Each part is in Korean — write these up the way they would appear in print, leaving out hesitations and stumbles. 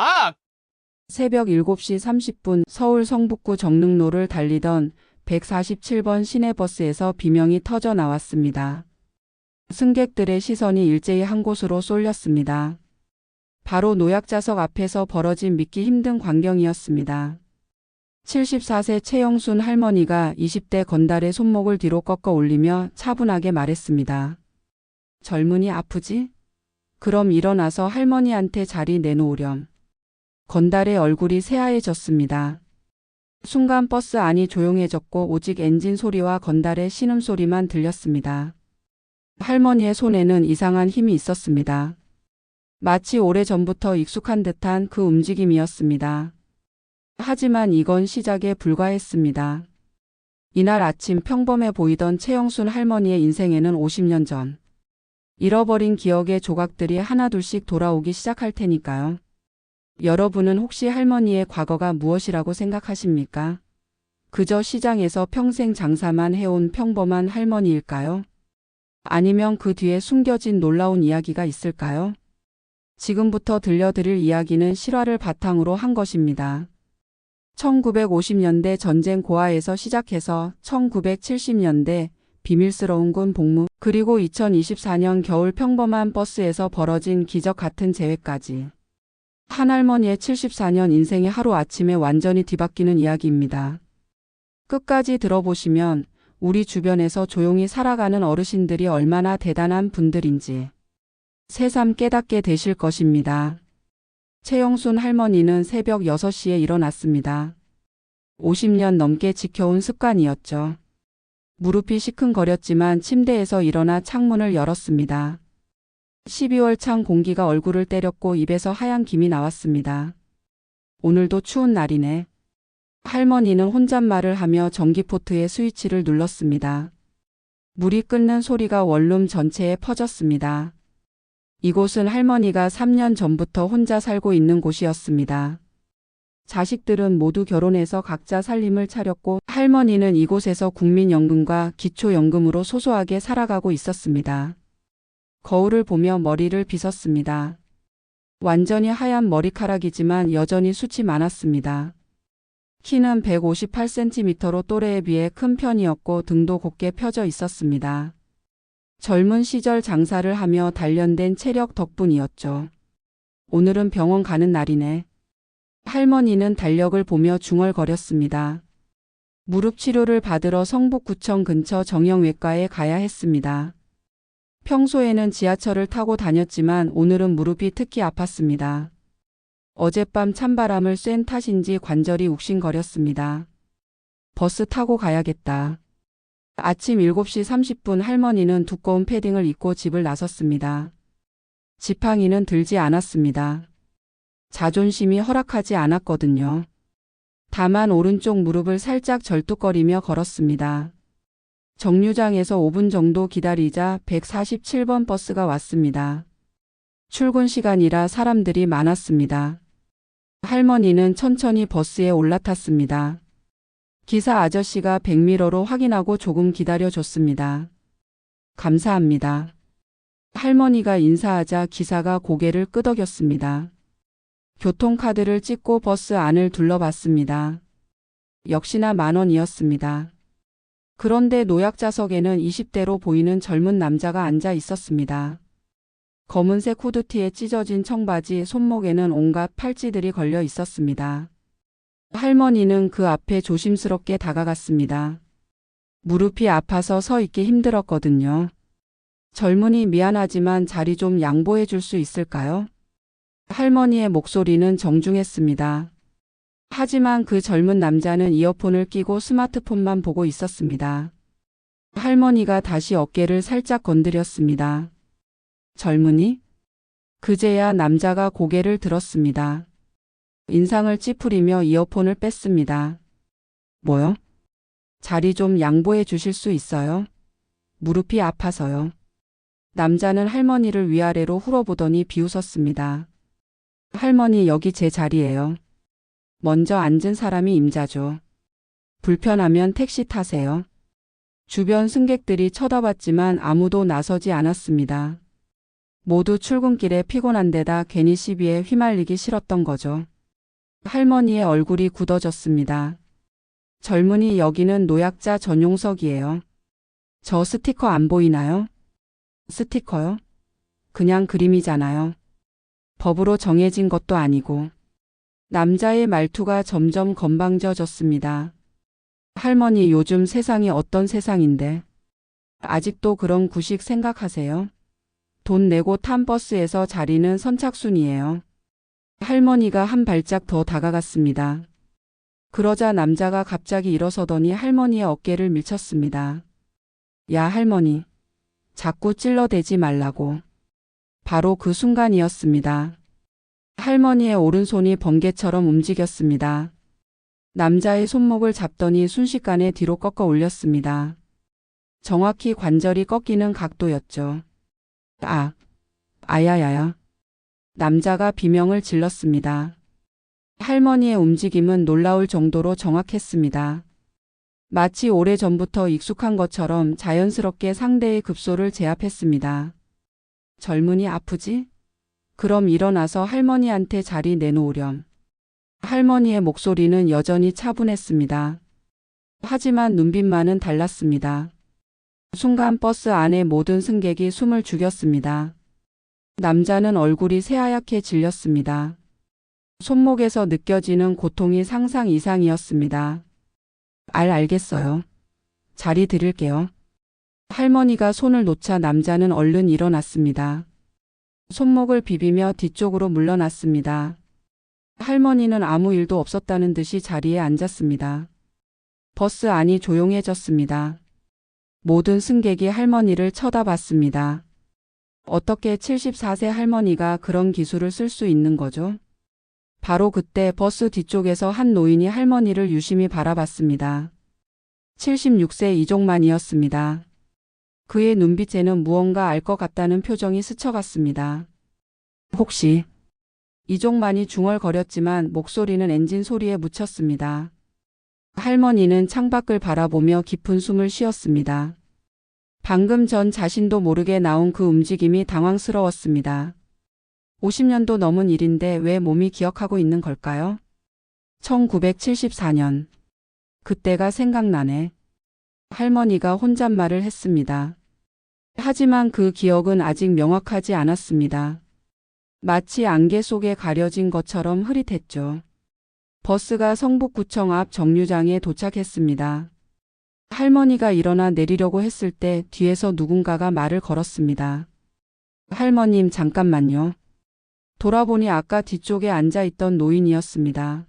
아! 새벽 7시 30분 서울 성북구 정릉로를 달리던 147번 시내버스에서 비명이 터져 나왔습니다. 승객들의 시선이 일제히 한 곳으로 쏠렸습니다. 바로 노약자석 앞에서 벌어진 믿기 힘든 광경이었습니다. 74세 최영순 할머니가 20대 건달의 손목을 뒤로 꺾어 올리며 차분하게 말했습니다. 젊은이 아프지? 그럼 일어나서 할머니한테 자리 내놓으렴. 건달의 얼굴이 새하얘졌습니다. 순간 버스 안이 조용해졌고 오직 엔진 소리와 건달의 신음소리만 들렸습니다. 할머니의 손에는 이상한 힘이 있었습니다. 마치 오래전부터 익숙한 듯한 그 움직임이었습니다. 하지만 이건 시작에 불과했습니다. 이날 아침 평범해 보이던 최영순 할머니의 인생에는 50년 전 잃어버린 기억의 조각들이 하나둘씩 돌아오기 시작할 테니까요. 여러분은 혹시 할머니의 과거가 무엇이라고 생각하십니까? 그저 시장에서 평생 장사만 해온 평범한 할머니일까요? 아니면 그 뒤에 숨겨진 놀라운 이야기가 있을까요? 지금부터 들려드릴 이야기는 실화를 바탕으로 한 것입니다. 1950년대 전쟁 고아에서 시작해서 1970년대 비밀스러운 군 복무, 그리고 2024년 겨울 평범한 버스에서 벌어진 기적 같은 재회까지. 한 할머니의 74년 인생이 하루아침에 완전히 뒤바뀌는 이야기입니다. 끝까지 들어보시면 우리 주변에서 조용히 살아가는 어르신들이 얼마나 대단한 분들인지 새삼 깨닫게 되실 것입니다. 최영순 할머니는 새벽 6시에 일어났습니다. 50년 넘게 지켜온 습관이었죠. 무릎이 시큰거렸지만 침대에서 일어나 창문을 열었습니다. 12월 찬 공기가 얼굴을 때렸고 입에서 하얀 김이 나왔습니다. 오늘도 추운 날이네. 할머니는 혼잣말을 하며 전기포트의 스위치를 눌렀습니다. 물이 끓는 소리가 원룸 전체에 퍼졌습니다. 이곳은 할머니가 3년 전부터 혼자 살고 있는 곳이었습니다. 자식들은 모두 결혼해서 각자 살림을 차렸고 할머니는 이곳에서 국민연금과 기초연금으로 소소하게 살아가고 있었습니다. 거울을 보며 머리를 빗었습니다. 완전히 하얀 머리카락이지만 여전히 숱이 많았습니다. 키는 158cm로 또래에 비해 큰 편이었고 등도 곧게 펴져 있었습니다. 젊은 시절 장사를 하며 단련된 체력 덕분이었죠. 오늘은 병원 가는 날이네. 할머니는 달력을 보며 중얼거렸습니다. 무릎 치료를 받으러 성북구청 근처 정형외과에 가야 했습니다. 평소에는 지하철을 타고 다녔지만 오늘은 무릎이 특히 아팠습니다. 어젯밤 찬바람을 쐰 탓인지 관절이 욱신거렸습니다. 버스 타고 가야겠다. 아침 7시 30분 할머니는 두꺼운 패딩을 입고 집을 나섰습니다. 지팡이는 들지 않았습니다. 자존심이 허락하지 않았거든요. 다만 오른쪽 무릎을 살짝 절뚝거리며 걸었습니다. 정류장에서 5분 정도 기다리자 147번 버스가 왔습니다. 출근 시간이라 사람들이 많았습니다. 할머니는 천천히 버스에 올라탔습니다. 기사 아저씨가 백미러로 확인하고 조금 기다려줬습니다. 감사합니다. 할머니가 인사하자 기사가 고개를 끄덕였습니다. 교통카드를 찍고 버스 안을 둘러봤습니다. 역시나 10,000원이었습니다. 그런데 노약자석에는 20대로 보이는 젊은 남자가 앉아 있었습니다. 검은색 후드티에 찢어진 청바지, 손목에는 온갖 팔찌들이 걸려 있었습니다. 할머니는 그 앞에 조심스럽게 다가갔습니다. 무릎이 아파서 서 있기 힘들었거든요. 젊은이 미안하지만 자리 좀 양보해 줄 수 있을까요? 할머니의 목소리는 정중했습니다. 하지만 그 젊은 남자는 이어폰을 끼고 스마트폰만 보고 있었습니다. 할머니가 다시 어깨를 살짝 건드렸습니다. 젊은이? 그제야 남자가 고개를 들었습니다. 인상을 찌푸리며 이어폰을 뺐습니다. 뭐요? 자리 좀 양보해 주실 수 있어요? 무릎이 아파서요. 남자는 할머니를 위아래로 훑어보더니 비웃었습니다. 할머니, 여기 제 자리예요. 먼저 앉은 사람이 임자죠. 불편하면 택시 타세요. 주변 승객들이 쳐다봤지만 아무도 나서지 않았습니다. 모두 출근길에 피곤한 데다 괜히 시비에 휘말리기 싫었던 거죠. 할머니의 얼굴이 굳어졌습니다. 젊은이 여기는 노약자 전용석이에요. 저 스티커 안 보이나요? 스티커요? 그냥 그림이잖아요. 법으로 정해진 것도 아니고. 남자의 말투가 점점 건방져졌습니다. 할머니 요즘 세상이 어떤 세상인데 아직도 그런 구식 생각하세요? 돈 내고 탄 버스에서 자리는 선착순이에요. 할머니가 한 발짝 더 다가갔습니다. 그러자 남자가 갑자기 일어서더니 할머니의 어깨를 밀쳤습니다. 야 할머니, 자꾸 찔러대지 말라고. 바로 그 순간이었습니다. 할머니의 오른손이 번개처럼 움직였습니다. 남자의 손목을 잡더니 순식간에 뒤로 꺾어 올렸습니다. 정확히 관절이 꺾이는 각도였죠. 아야야야. 남자가 비명을 질렀습니다. 할머니의 움직임은 놀라울 정도로 정확했습니다. 마치 오래전부터 익숙한 것처럼 자연스럽게 상대의 급소를 제압했습니다. 젊은이 아프지? 그럼 일어나서 할머니한테 자리 내놓으렴. 할머니의 목소리는 여전히 차분했습니다. 하지만 눈빛만은 달랐습니다. 순간 버스 안의 모든 승객이 숨을 죽였습니다. 남자는 얼굴이 새하얗게 질렸습니다. 손목에서 느껴지는 고통이 상상 이상이었습니다. 알겠어요. 자리 드릴게요. 할머니가 손을 놓자 남자는 얼른 일어났습니다. 손목을 비비며 뒤쪽으로 물러났습니다. 할머니는 아무 일도 없었다는 듯이 자리에 앉았습니다. 버스 안이 조용해졌습니다. 모든 승객이 할머니를 쳐다봤습니다. 어떻게 74세 할머니가 그런 기술을 쓸 수 있는 거죠? 바로 그때 버스 뒤쪽에서 한 노인이 할머니를 유심히 바라봤습니다. 76세 이종만이었습니다. 그의 눈빛에는 무언가 알 것 같다는 표정이 스쳐갔습니다. 혹시 이종만이 중얼거렸지만 목소리는 엔진 소리에 묻혔습니다. 할머니는 창밖을 바라보며 깊은 숨을 쉬었습니다. 방금 전 자신도 모르게 나온 그 움직임이 당황스러웠습니다. 50년도 넘은 일인데 왜 몸이 기억하고 있는 걸까요? 1974년. 그때가 생각나네. 할머니가 혼잣말을 했습니다. 하지만 그 기억은 아직 명확하지 않았습니다. 마치 안개 속에 가려진 것처럼 흐릿했죠. 버스가 성북구청 앞 정류장에 도착했습니다. 할머니가 일어나 내리려고 했을 때 뒤에서 누군가가 말을 걸었습니다. 할머님 잠깐만요. 돌아보니 아까 뒤쪽에 앉아있던 노인이었습니다.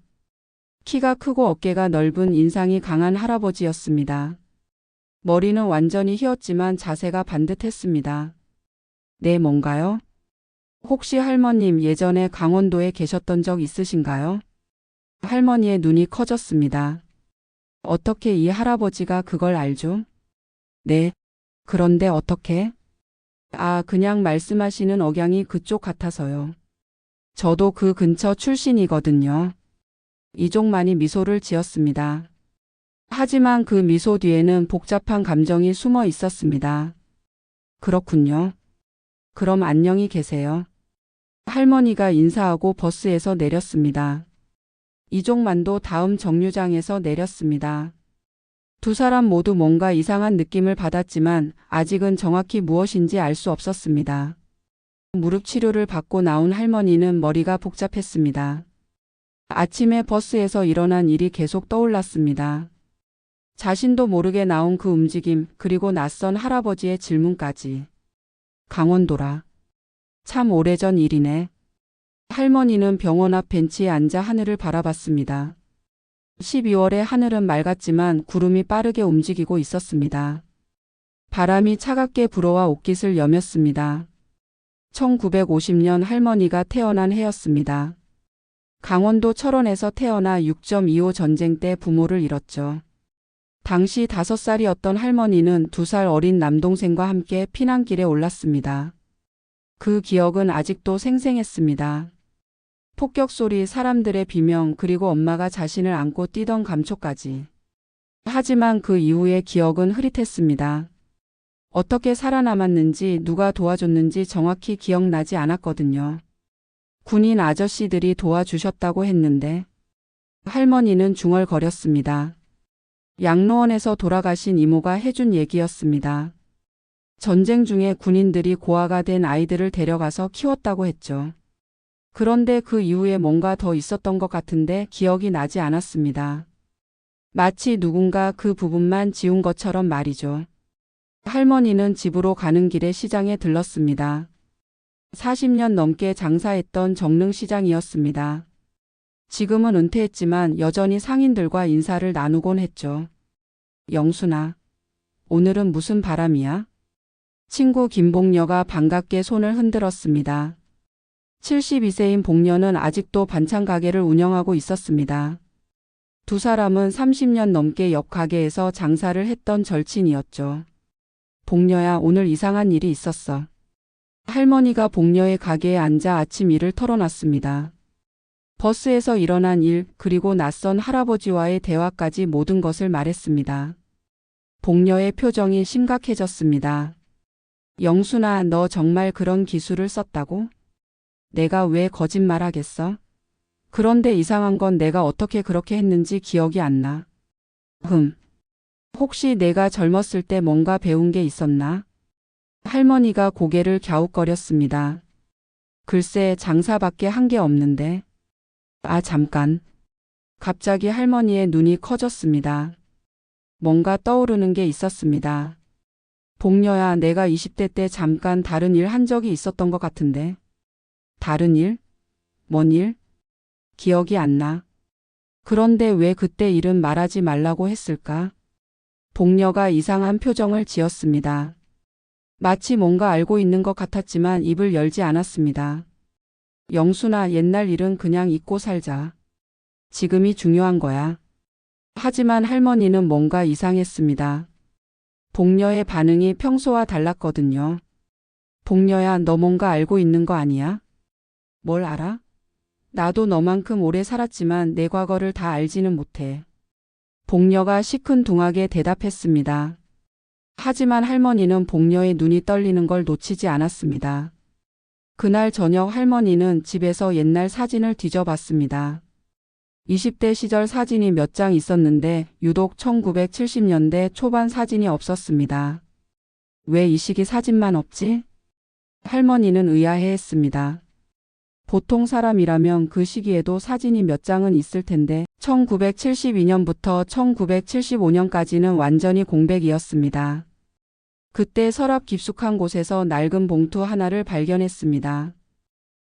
키가 크고 어깨가 넓은 인상이 강한 할아버지였습니다. 머리는 완전히 휘었지만 자세가 반듯했습니다. 네, 뭔가요? 혹시 할머님 예전에 강원도에 계셨던 적 있으신가요? 할머니의 눈이 커졌습니다. 어떻게 이 할아버지가 그걸 알죠? 네. 그런데 어떻게? 그냥 말씀하시는 억양이 그쪽 같아서요. 저도 그 근처 출신이거든요. 이종만이 미소를 지었습니다. 하지만 그 미소 뒤에는 복잡한 감정이 숨어 있었습니다. 그렇군요. 그럼 안녕히 계세요. 할머니가 인사하고 버스에서 내렸습니다. 이종만도 다음 정류장에서 내렸습니다. 두 사람 모두 뭔가 이상한 느낌을 받았지만 아직은 정확히 무엇인지 알 수 없었습니다. 무릎 치료를 받고 나온 할머니는 머리가 복잡했습니다. 아침에 버스에서 일어난 일이 계속 떠올랐습니다. 자신도 모르게 나온 그 움직임, 그리고 낯선 할아버지의 질문까지. 강원도라. 참 오래전 일이네. 할머니는 병원 앞 벤치에 앉아 하늘을 바라봤습니다. 12월의 하늘은 맑았지만 구름이 빠르게 움직이고 있었습니다. 바람이 차갑게 불어와 옷깃을 여몄습니다. 1950년 할머니가 태어난 해였습니다. 강원도 철원에서 태어나 6.25 전쟁 때 부모를 잃었죠. 당시 5살이었던 할머니는 2살 어린 남동생과 함께 피난길에 올랐습니다. 그 기억은 아직도 생생했습니다. 폭격 소리, 사람들의 비명, 그리고 엄마가 자신을 안고 뛰던 감촉까지. 하지만 그 이후의 기억은 흐릿했습니다. 어떻게 살아남았는지 누가 도와줬는지 정확히 기억나지 않았거든요. 군인 아저씨들이 도와주셨다고 했는데 할머니는 중얼거렸습니다. 양로원에서 돌아가신 이모가 해준 얘기였습니다. 전쟁 중에 군인들이 고아가 된 아이들을 데려가서 키웠다고 했죠. 그런데 그 이후에 뭔가 더 있었던 것 같은데 기억이 나지 않았습니다. 마치 누군가 그 부분만 지운 것처럼 말이죠. 할머니는 집으로 가는 길에 시장에 들렀습니다. 40년 넘게 장사했던 정릉시장이었습니다. 지금은 은퇴했지만 여전히 상인들과 인사를 나누곤 했죠. 영순아, 오늘은 무슨 바람이야? 친구 김복녀가 반갑게 손을 흔들었습니다. 72세인 복녀는 아직도 반찬 가게를 운영하고 있었습니다. 두 사람은 30년 넘게 옆 가게에서 장사를 했던 절친이었죠. 복녀야, 오늘 이상한 일이 있었어. 할머니가 복녀의 가게에 앉아 아침 일을 털어놨습니다. 버스에서 일어난 일, 그리고 낯선 할아버지와의 대화까지 모든 것을 말했습니다. 복녀의 표정이 심각해졌습니다. 영순아, 너 정말 그런 기술을 썼다고? 내가 왜 거짓말하겠어? 그런데 이상한 건 내가 어떻게 그렇게 했는지 기억이 안 나. 혹시 내가 젊었을 때 뭔가 배운 게 있었나? 할머니가 고개를 갸웃거렸습니다. 글쎄, 장사밖에 한 게 없는데. 아, 잠깐. 갑자기 할머니의 눈이 커졌습니다. 뭔가 떠오르는 게 있었습니다. 복녀야, 내가 20대 때 잠깐 다른 일 한 적이 있었던 것 같은데. 다른 일? 뭔 일? 기억이 안 나. 그런데 왜 그때 일은 말하지 말라고 했을까? 복녀가 이상한 표정을 지었습니다. 마치 뭔가 알고 있는 것 같았지만 입을 열지 않았습니다. 영순아, 옛날 일은 그냥 잊고 살자. 지금이 중요한 거야. 하지만 할머니는 뭔가 이상했습니다. 복녀의 반응이 평소와 달랐거든요. 복녀야, 너 뭔가 알고 있는 거 아니야? 뭘 알아? 나도 너만큼 오래 살았지만 내 과거를 다 알지는 못해. 복녀가 시큰둥하게 대답했습니다. 하지만 할머니는 복녀의 눈이 떨리는 걸 놓치지 않았습니다. 그날 저녁 할머니는 집에서 옛날 사진을 뒤져봤습니다. 20대 시절 사진이 몇 장 있었는데 유독 1970년대 초반 사진이 없었습니다. 왜 이 시기 사진만 없지? 할머니는 의아해했습니다. 보통 사람이라면 그 시기에도 사진이 몇 장은 있을 텐데 1972년부터 1975년까지는 완전히 공백이었습니다. 그때 서랍 깊숙한 곳에서 낡은 봉투 하나를 발견했습니다.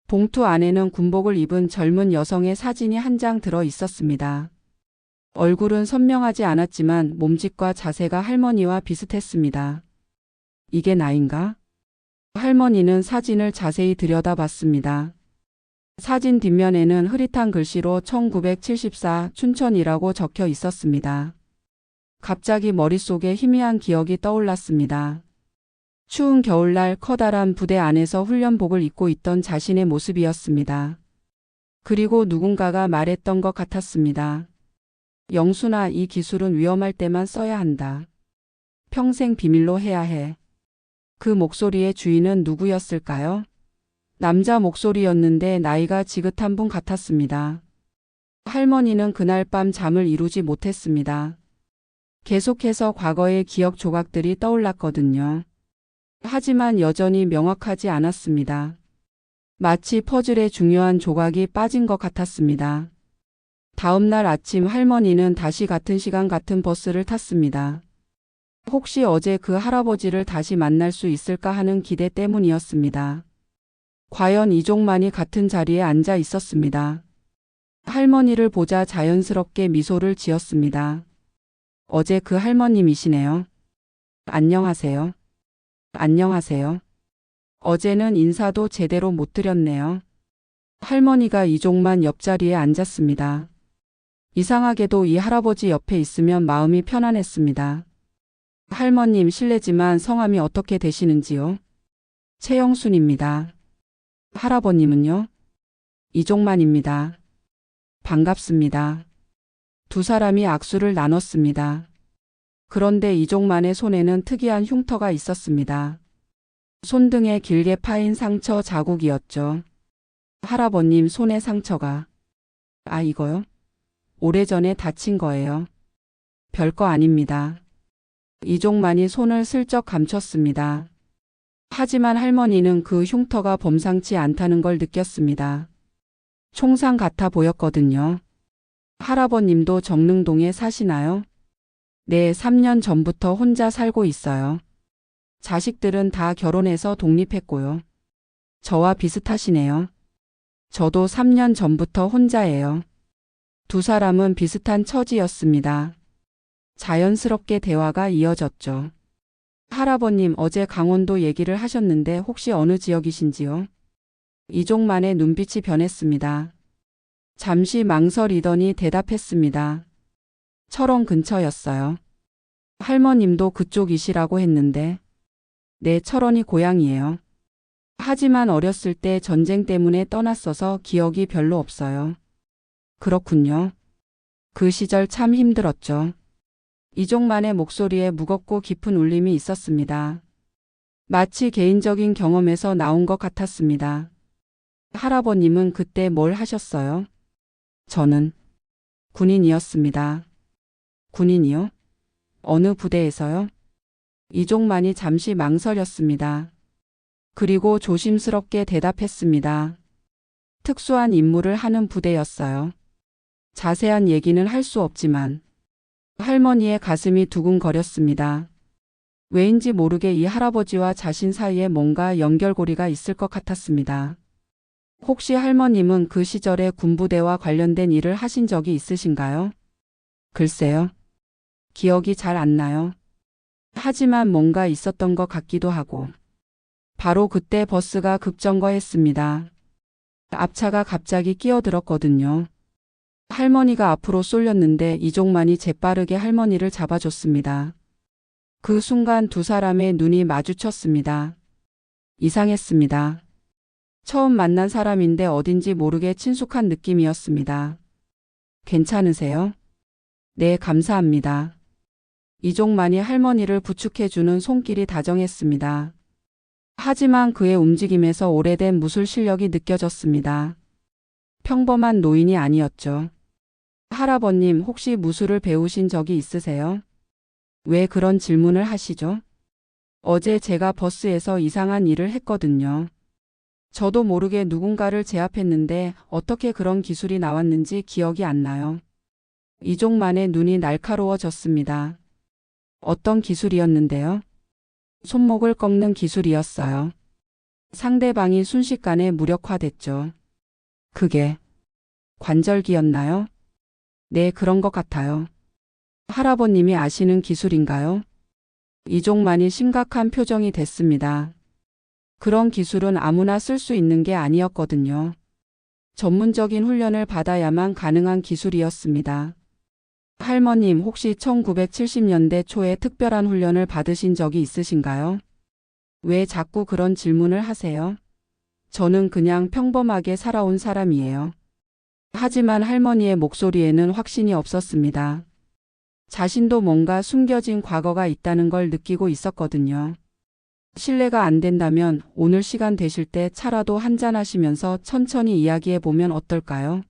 봉투 안에는 군복을 입은 젊은 여성의 사진이 한 장 들어 있었습니다. 얼굴은 선명하지 않았지만 몸짓과 자세가 할머니와 비슷했습니다. 이게 나인가? 할머니는 사진을 자세히 들여다봤습니다. 사진 뒷면에는 흐릿한 글씨로 1974 춘천이라고 적혀 있었습니다. 갑자기 머릿속에 희미한 기억이 떠올랐습니다. 추운 겨울날 커다란 부대 안에서 훈련복을 입고 있던 자신의 모습이었습니다. 그리고 누군가가 말했던 것 같았습니다. 영순아, 이 기술은 위험할 때만 써야 한다. 평생 비밀로 해야 해. 그 목소리의 주인은 누구였을까요? 남자 목소리였는데 나이가 지긋한 분 같았습니다. 할머니는 그날 밤 잠을 이루지 못했습니다. 계속해서 과거의 기억 조각들이 떠올랐거든요. 하지만 여전히 명확하지 않았습니다. 마치 퍼즐의 중요한 조각이 빠진 것 같았습니다. 다음 날 아침 할머니는 다시 같은 시간 같은 버스를 탔습니다. 혹시 어제 그 할아버지를 다시 만날 수 있을까 하는 기대 때문이었습니다. 과연 이종만이 같은 자리에 앉아 있었습니다. 할머니를 보자 자연스럽게 미소를 지었습니다. 어제 그 할머님이시네요. 안녕하세요. 안녕하세요. 어제는 인사도 제대로 못 드렸네요. 할머니가 이종만 옆자리에 앉았습니다. 이상하게도 이 할아버지 옆에 있으면 마음이 편안했습니다. 할머님, 실례지만 성함이 어떻게 되시는지요? 최영순입니다. 할아버님은요? 이종만입니다. 반갑습니다. 두 사람이 악수를 나눴습니다. 그런데 이종만의 손에는 특이한 흉터가 있었습니다. 손등에 길게 파인 상처 자국이었죠. 할아버님 손의 상처가. 아, 이거요? 오래전에 다친 거예요. 별거 아닙니다. 이종만이 손을 슬쩍 감췄습니다. 하지만 할머니는 그 흉터가 범상치 않다는 걸 느꼈습니다. 총상 같아 보였거든요. 할아버님도 정릉동에 사시나요? 네, 3년 전부터 혼자 살고 있어요. 자식들은 다 결혼해서 독립했고요. 저와 비슷하시네요. 저도 3년 전부터 혼자예요. 두 사람은 비슷한 처지였습니다. 자연스럽게 대화가 이어졌죠. 할아버님, 어제 강원도 얘기를 하셨는데 혹시 어느 지역이신지요? 이종만의 눈빛이 변했습니다. 잠시 망설이더니 대답했습니다. 철원 근처였어요. 할머님도 그쪽이시라고 했는데. 네, 철원이 고향이에요. 하지만 어렸을 때 전쟁 때문에 떠났어서 기억이 별로 없어요. 그렇군요. 그 시절 참 힘들었죠. 이종만의 목소리에 무겁고 깊은 울림이 있었습니다. 마치 개인적인 경험에서 나온 것 같았습니다. 할아버님은 그때 뭘 하셨어요? 저는 군인이었습니다. 군인이요? 어느 부대에서요? 이종만이 잠시 망설였습니다. 그리고 조심스럽게 대답했습니다. 특수한 임무를 하는 부대였어요. 자세한 얘기는 할 수 없지만. 할머니의 가슴이 두근거렸습니다. 왜인지 모르게 이 할아버지와 자신 사이에 뭔가 연결고리가 있을 것 같았습니다. 혹시 할머님은 그 시절에 군부대와 관련된 일을 하신 적이 있으신가요? 글쎄요. 기억이 잘 안 나요. 하지만 뭔가 있었던 것 같기도 하고. 바로 그때 버스가 급정거했습니다. 앞차가 갑자기 끼어들었거든요. 할머니가 앞으로 쏠렸는데 이종만이 재빠르게 할머니를 잡아줬습니다. 그 순간 두 사람의 눈이 마주쳤습니다. 이상했습니다. 처음 만난 사람인데 어딘지 모르게 친숙한 느낌이었습니다. 괜찮으세요? 네, 감사합니다. 이종만이 할머니를 부축해주는 손길이 다정했습니다. 하지만 그의 움직임에서 오래된 무술 실력이 느껴졌습니다. 평범한 노인이 아니었죠. 할아버님, 혹시 무술을 배우신 적이 있으세요? 왜 그런 질문을 하시죠? 어제 제가 버스에서 이상한 일을 했거든요. 저도 모르게 누군가를 제압했는데 어떻게 그런 기술이 나왔는지 기억이 안 나요. 이종만의 눈이 날카로워졌습니다. 어떤 기술이었는데요? 손목을 꺾는 기술이었어요. 상대방이 순식간에 무력화됐죠. 그게 관절기였나요? 네, 그런 것 같아요. 할아버님이 아시는 기술인가요? 이종만이 심각한 표정이 됐습니다. 그런 기술은 아무나 쓸 수 있는 게 아니었거든요. 전문적인 훈련을 받아야만 가능한 기술이었습니다. 할머님, 혹시 1970년대 초에 특별한 훈련을 받으신 적이 있으신가요? 왜 자꾸 그런 질문을 하세요? 저는 그냥 평범하게 살아온 사람이에요. 하지만 할머니의 목소리에는 확신이 없었습니다. 자신도 뭔가 숨겨진 과거가 있다는 걸 느끼고 있었거든요. 실례가 안 된다면 오늘 시간 되실 때 차라도 한잔하시면서 천천히 이야기해 보면 어떨까요?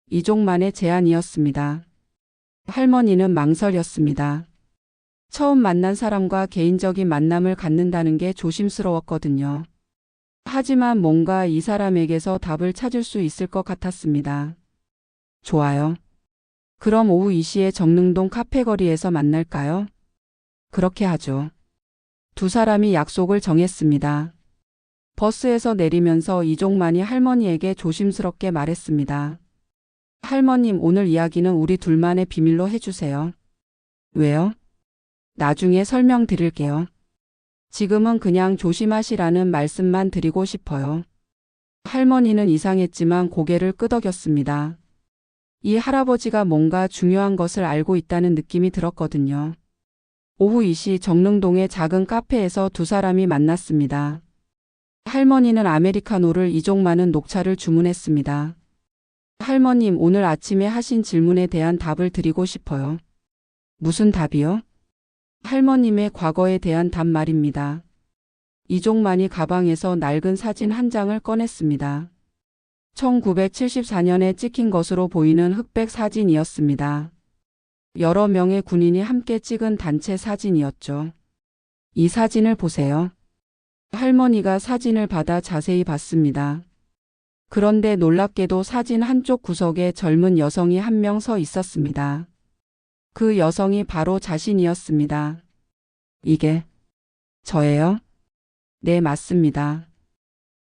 이종만의 제안이었습니다. 할머니는 망설였습니다. 처음 만난 사람과 개인적인 만남을 갖는다는 게 조심스러웠거든요. 하지만 뭔가 이 사람에게서 답을 찾을 수 있을 것 같았습니다. 좋아요. 그럼 오후 2시에 정릉동 카페거리에서 만날까요? 그렇게 하죠. 두 사람이 약속을 정했습니다. 버스에서 내리면서 이종만이 할머니에게 조심스럽게 말했습니다. 할머님, 오늘 이야기는 우리 둘만의 비밀로 해주세요. 왜요? 나중에 설명드릴게요. 지금은 그냥 조심하시라는 말씀만 드리고 싶어요. 할머니는 이상했지만 고개를 끄덕였습니다. 이 할아버지가 뭔가 중요한 것을 알고 있다는 느낌이 들었거든요. 오후 2시 정릉동의 작은 카페에서 두 사람이 만났습니다. 할머니는 아메리카노를, 이종만은 녹차를 주문했습니다. 할머님, 오늘 아침에 하신 질문에 대한 답을 드리고 싶어요. 무슨 답이요? 할머님의 과거에 대한 답말입니다. 이종만이 가방에서 낡은 사진 한 장을 꺼냈습니다. 1974년에 찍힌 것으로 보이는 흑백 사진이었습니다. 여러 명의 군인이 함께 찍은 단체 사진이었죠. 이 사진을 보세요. 할머니가 사진을 받아 자세히 봤습니다. 그런데 놀랍게도 사진 한쪽 구석에 젊은 여성이 한 명 서 있었습니다. 그 여성이 바로 자신이었습니다. 이게 저예요? 네, 맞습니다.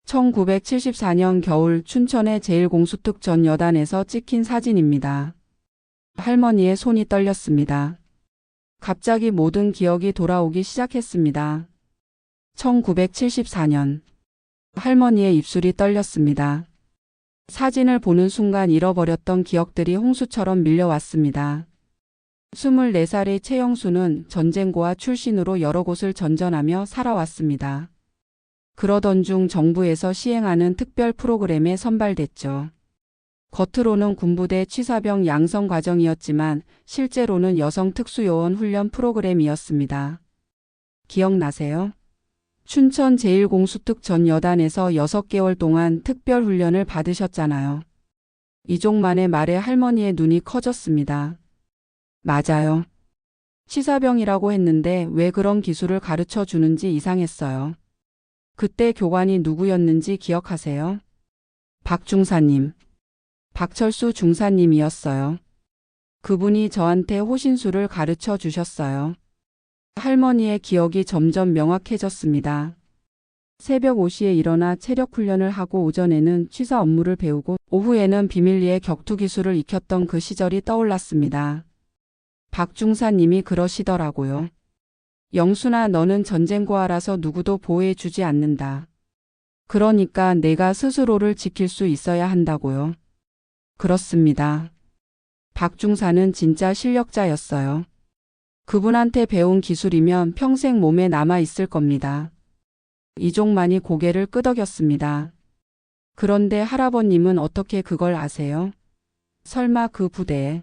1974년 겨울 춘천의 제1공수특 전 여단에서 찍힌 사진입니다. 할머니의 손이 떨렸습니다. 갑자기 모든 기억이 돌아오기 시작했습니다. 1974년. 할머니의 입술이 떨렸습니다. 사진을 보는 순간 잃어버렸던 기억들이 홍수처럼 밀려왔습니다. 24살의 최영수는 전쟁고아 출신으로 여러 곳을 전전하며 살아왔습니다. 그러던 중 정부에서 시행하는 특별 프로그램에 선발됐죠. 겉으로는 군부대 취사병 양성 과정이었지만 실제로는 여성 특수요원 훈련 프로그램이었습니다. 기억나세요? 춘천 제1공수특 전 여단에서 6개월 동안 특별 훈련을 받으셨잖아요. 이종만의 말에 할머니의 눈이 커졌습니다. 맞아요. 취사병이라고 했는데 왜 그런 기술을 가르쳐 주는지 이상했어요. 그때 교관이 누구였는지 기억하세요? 박중사님. 박철수 중사님이었어요. 그분이 저한테 호신술을 가르쳐 주셨어요. 할머니의 기억이 점점 명확해졌습니다. 새벽 5시에 일어나 체력 훈련을 하고 오전에는 취사 업무를 배우고 오후에는 비밀리에 격투 기술을 익혔던 그 시절이 떠올랐습니다. 박중사님이 그러시더라고요. 영순아, 너는 전쟁고아라서 누구도 보호해주지 않는다. 그러니까 내가 스스로를 지킬 수 있어야 한다고요. 그렇습니다. 박중사는 진짜 실력자였어요. 그분한테 배운 기술이면 평생 몸에 남아 있을 겁니다. 이종만이 고개를 끄덕였습니다. 그런데 할아버님은 어떻게 그걸 아세요? 설마 그 부대에?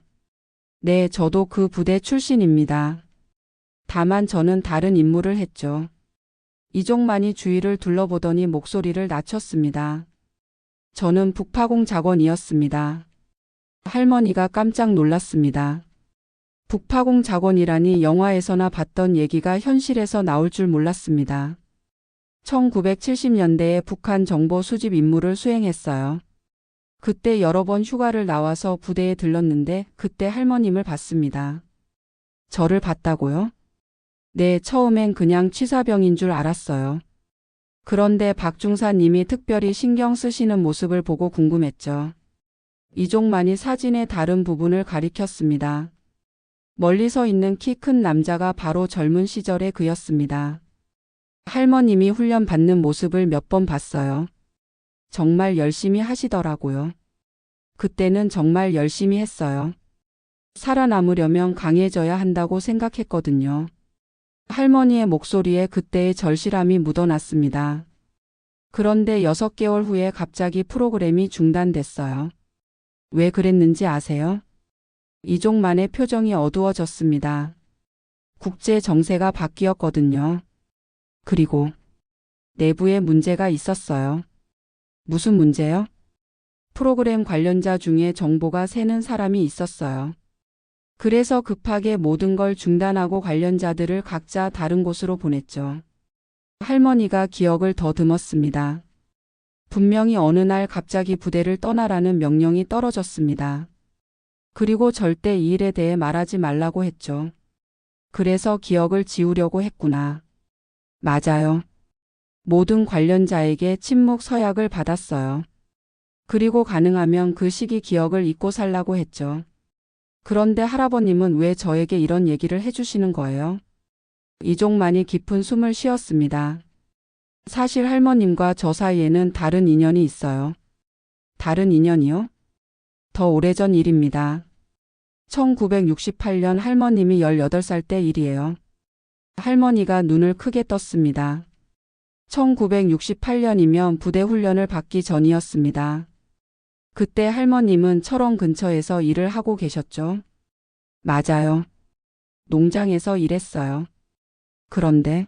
네, 저도 그 부대 출신입니다. 다만 저는 다른 임무를 했죠. 이종만이 주위를 둘러보더니 목소리를 낮췄습니다. 저는 북파공 작원이었습니다. 할머니가 깜짝 놀랐습니다. 북파공 작원이라니 영화에서나 봤던 얘기가 현실에서 나올 줄 몰랐습니다. 1970년대에 북한 정보 수집 임무를 수행했어요. 그때 여러 번 휴가를 나와서 부대에 들렀는데 그때 할머님을 봤습니다. 저를 봤다고요? 네, 처음엔 그냥 취사병인 줄 알았어요. 그런데 박중사님이 특별히 신경 쓰시는 모습을 보고 궁금했죠. 이종만이 사진의 다른 부분을 가리켰습니다. 멀리 서 있는 키 큰 남자가 바로 젊은 시절의 그였습니다. 할머님이 훈련 받는 모습을 몇 번 봤어요. 정말 열심히 하시더라고요. 그때는 정말 열심히 했어요. 살아남으려면 강해져야 한다고 생각했거든요. 할머니의 목소리에 그때의 절실함이 묻어났습니다. 그런데 6개월 후에 갑자기 프로그램이 중단됐어요. 왜 그랬는지 아세요? 이종만의 표정이 어두워졌습니다. 국제 정세가 바뀌었거든요. 그리고 내부에 문제가 있었어요. 무슨 문제요? 프로그램 관련자 중에 정보가 새는 사람이 있었어요. 그래서 급하게 모든 걸 중단하고 관련자들을 각자 다른 곳으로 보냈죠. 할머니가 기억을 더듬었습니다. 분명히 어느 날 갑자기 부대를 떠나라는 명령이 떨어졌습니다. 그리고 절대 이 일에 대해 말하지 말라고 했죠. 그래서 기억을 지우려고 했구나. 맞아요. 모든 관련자에게 침묵 서약을 받았어요. 그리고 가능하면 그 시기 기억을 잊고 살라고 했죠. 그런데 할아버님은 왜 저에게 이런 얘기를 해주시는 거예요? 이종만이 깊은 숨을 쉬었습니다. 사실 할머님과 저 사이에는 다른 인연이 있어요. 다른 인연이요? 더 오래전 일입니다. 1968년 할머님이 18살 때 일이에요. 할머니가 눈을 크게 떴습니다. 1968년이면 부대 훈련을 받기 전이었습니다. 그때 할머님은 철원 근처에서 일을 하고 계셨죠? 맞아요. 농장에서 일했어요. 그런데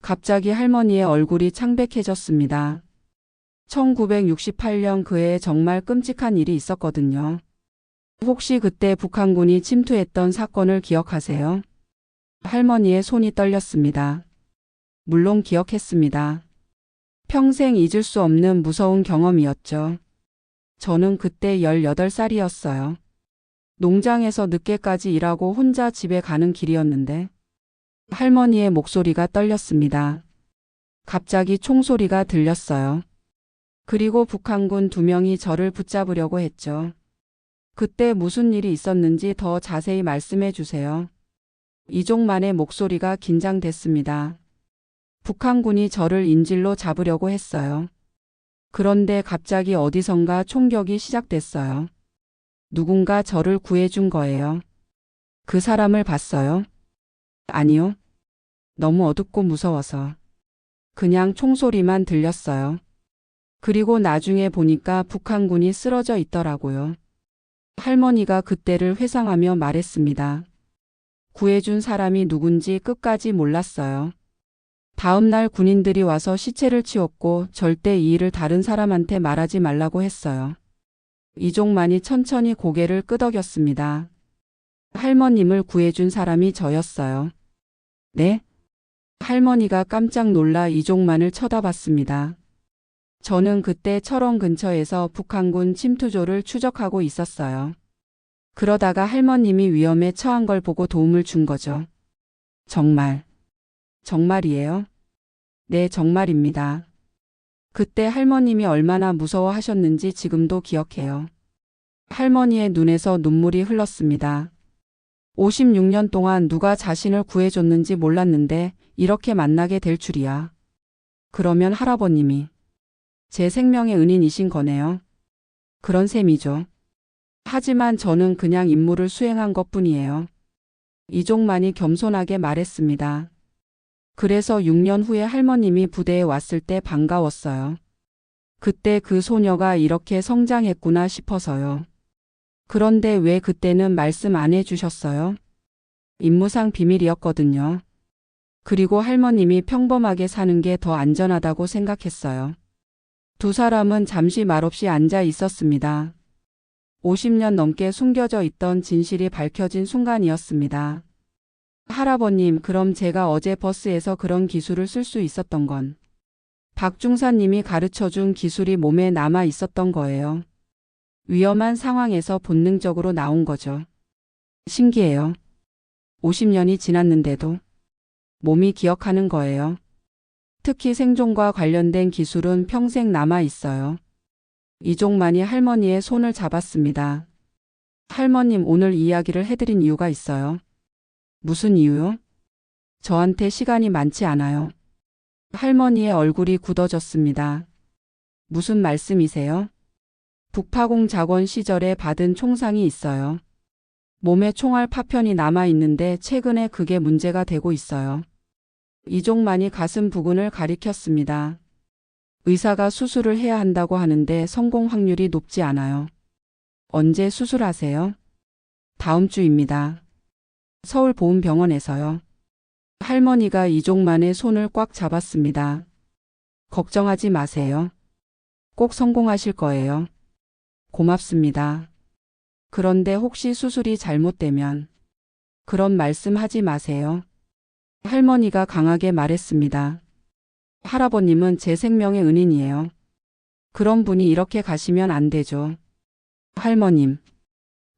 갑자기 할머니의 얼굴이 창백해졌습니다. 1968년 그 해에 정말 끔찍한 일이 있었거든요. 혹시 그때 북한군이 침투했던 사건을 기억하세요? 할머니의 손이 떨렸습니다. 물론 기억했습니다. 평생 잊을 수 없는 무서운 경험이었죠. 저는 그때 18살이었어요. 농장에서 늦게까지 일하고 혼자 집에 가는 길이었는데 할머니의 목소리가 떨렸습니다. 갑자기 총소리가 들렸어요. 그리고 북한군 2명이 저를 붙잡으려고 했죠. 그때 무슨 일이 있었는지 더 자세히 말씀해 주세요. 이종만의 목소리가 긴장됐습니다. 북한군이 저를 인질로 잡으려고 했어요. 그런데 갑자기 어디선가 총격이 시작됐어요. 누군가 저를 구해준 거예요. 그 사람을 봤어요? 아니요. 너무 어둡고 무서워서. 그냥 총소리만 들렸어요. 그리고 나중에 보니까 북한군이 쓰러져 있더라고요. 할머니가 그때를 회상하며 말했습니다. 구해준 사람이 누군지 끝까지 몰랐어요. 다음 날 군인들이 와서 시체를 치웠고 절대 이 일을 다른 사람한테 말하지 말라고 했어요. 이종만이 천천히 고개를 끄덕였습니다. 할머님을 구해준 사람이 저였어요. 네? 할머니가 깜짝 놀라 이종만을 쳐다봤습니다. 저는 그때 철원 근처에서 북한군 침투조를 추적하고 있었어요. 그러다가 할머님이 위험에 처한 걸 보고 도움을 준 거죠. 정말이에요? 네, 정말입니다. 그때 할머님이 얼마나 무서워하셨는지 지금도 기억해요. 할머니의 눈에서 눈물이 흘렀습니다. 56년 동안 누가 자신을 구해줬는지 몰랐는데 이렇게 만나게 될 줄이야. 그러면 할아버님이 제 생명의 은인이신 거네요. 그런 셈이죠. 하지만 저는 그냥 임무를 수행한 것뿐이에요. 이종만이 겸손하게 말했습니다. 그래서 6년 후에 할머님이 부대에 왔을 때 반가웠어요. 그때 그 소녀가 이렇게 성장했구나 싶어서요. 그런데 왜 그때는 말씀 안 해주셨어요? 임무상 비밀이었거든요. 그리고 할머님이 평범하게 사는 게 더 안전하다고 생각했어요. 두 사람은 잠시 말없이 앉아 있었습니다. 50년 넘게 숨겨져 있던 진실이 밝혀진 순간이었습니다. 할아버님, 그럼 제가 어제 버스에서 그런 기술을 쓸 수 있었던 건 박중사님이 가르쳐준 기술이 몸에 남아 있었던 거예요. 위험한 상황에서 본능적으로 나온 거죠. 신기해요. 50년이 지났는데도 몸이 기억하는 거예요. 특히 생존과 관련된 기술은 평생 남아 있어요. 이종만이 할머니의 손을 잡았습니다. 할머님, 오늘 이야기를 해드린 이유가 있어요. 무슨 이유요? 저한테 시간이 많지 않아요. 할머니의 얼굴이 굳어졌습니다. 무슨 말씀이세요? 북파공 작원 시절에 받은 총상이 있어요. 몸에 총알 파편이 남아 있는데 최근에 그게 문제가 되고 있어요. 이종만이 가슴 부근을 가리켰습니다. 의사가 수술을 해야 한다고 하는데 성공 확률이 높지 않아요. 언제 수술하세요? 다음 주입니다. 서울보훈병원에서요. 할머니가 이종만의 손을 꽉 잡았습니다. 걱정하지 마세요. 꼭 성공하실 거예요. 고맙습니다. 그런데 혹시 수술이 잘못되면 그런 말씀 하지 마세요. 할머니가 강하게 말했습니다. 할아버님은 제 생명의 은인이에요. 그런 분이 이렇게 가시면 안 되죠. 할머님,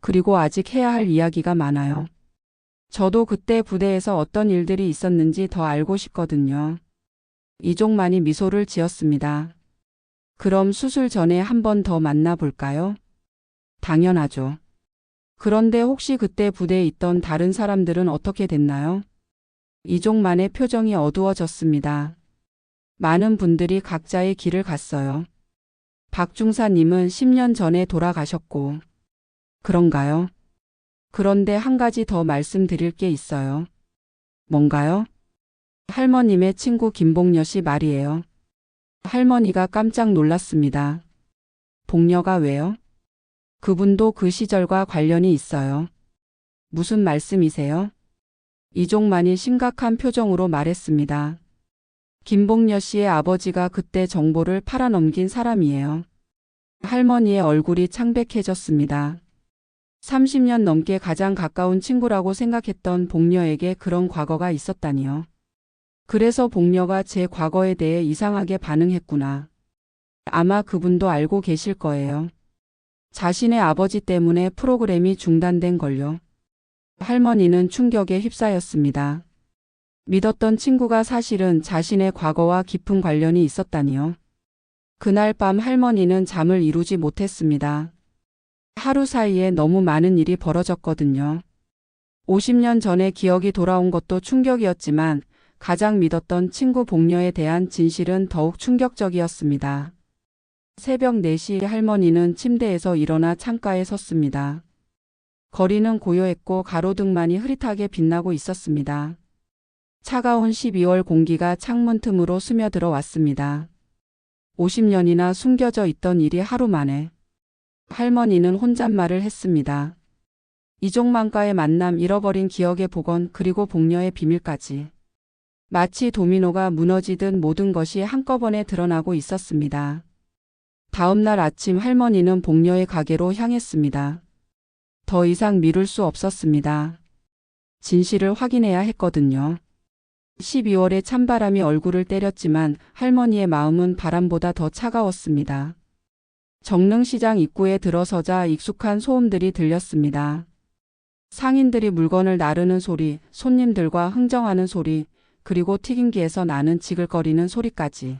그리고 아직 해야 할 이야기가 많아요. 저도 그때 부대에서 어떤 일들이 있었는지 더 알고 싶거든요. 이종만이 미소를 지었습니다. 그럼 수술 전에 한 번 더 만나볼까요? 당연하죠. 그런데 혹시 그때 부대에 있던 다른 사람들은 어떻게 됐나요? 이종만의 표정이 어두워졌습니다. 많은 분들이 각자의 길을 갔어요. 박중사님은 10년 전에 돌아가셨고. 그런가요? 그런데 한 가지 더 말씀드릴 게 있어요. 뭔가요? 할머님의 친구 김복녀 씨 말이에요. 할머니가 깜짝 놀랐습니다. 복녀가 왜요? 그분도 그 시절과 관련이 있어요. 무슨 말씀이세요? 이종만이 심각한 표정으로 말했습니다. 김복녀 씨의 아버지가 그때 정보를 팔아넘긴 사람이에요. 할머니의 얼굴이 창백해졌습니다. 30년 넘게 가장 가까운 친구라고 생각했던 복녀에게 그런 과거가 있었다니요. 그래서 복녀가 제 과거에 대해 이상하게 반응했구나. 아마 그분도 알고 계실 거예요. 자신의 아버지 때문에 프로그램이 중단된 걸요. 할머니는 충격에 휩싸였습니다. 믿었던 친구가 사실은 자신의 과거와 깊은 관련이 있었다니요. 그날 밤 할머니는 잠을 이루지 못했습니다. 하루 사이에 너무 많은 일이 벌어졌거든요. 50년 전에 기억이 돌아온 것도 충격이었지만 가장 믿었던 친구 복녀에 대한 진실은 더욱 충격적이었습니다. 새벽 4시 할머니는 침대에서 일어나 창가에 섰습니다. 거리는 고요했고 가로등만이 흐릿하게 빛나고 있었습니다. 차가운 12월 공기가 창문 틈으로 스며들어 왔습니다. 50년이나 숨겨져 있던 일이 하루 만에. 할머니는 혼잣말을 했습니다. 이종만과의 만남, 잃어버린 기억의 복원, 그리고 복녀의 비밀까지. 마치 도미노가 무너지듯 모든 것이 한꺼번에 드러나고 있었습니다. 다음 날 아침 할머니는 복녀의 가게로 향했습니다. 더 이상 미룰 수 없었습니다. 진실을 확인해야 했거든요. 12월의 찬바람이 얼굴을 때렸지만 할머니의 마음은 바람보다 더 차가웠습니다. 정릉시장 입구에 들어서자 익숙한 소음들이 들렸습니다. 상인들이 물건을 나르는 소리, 손님들과 흥정하는 소리, 그리고 튀김기에서 나는 지글거리는 소리까지.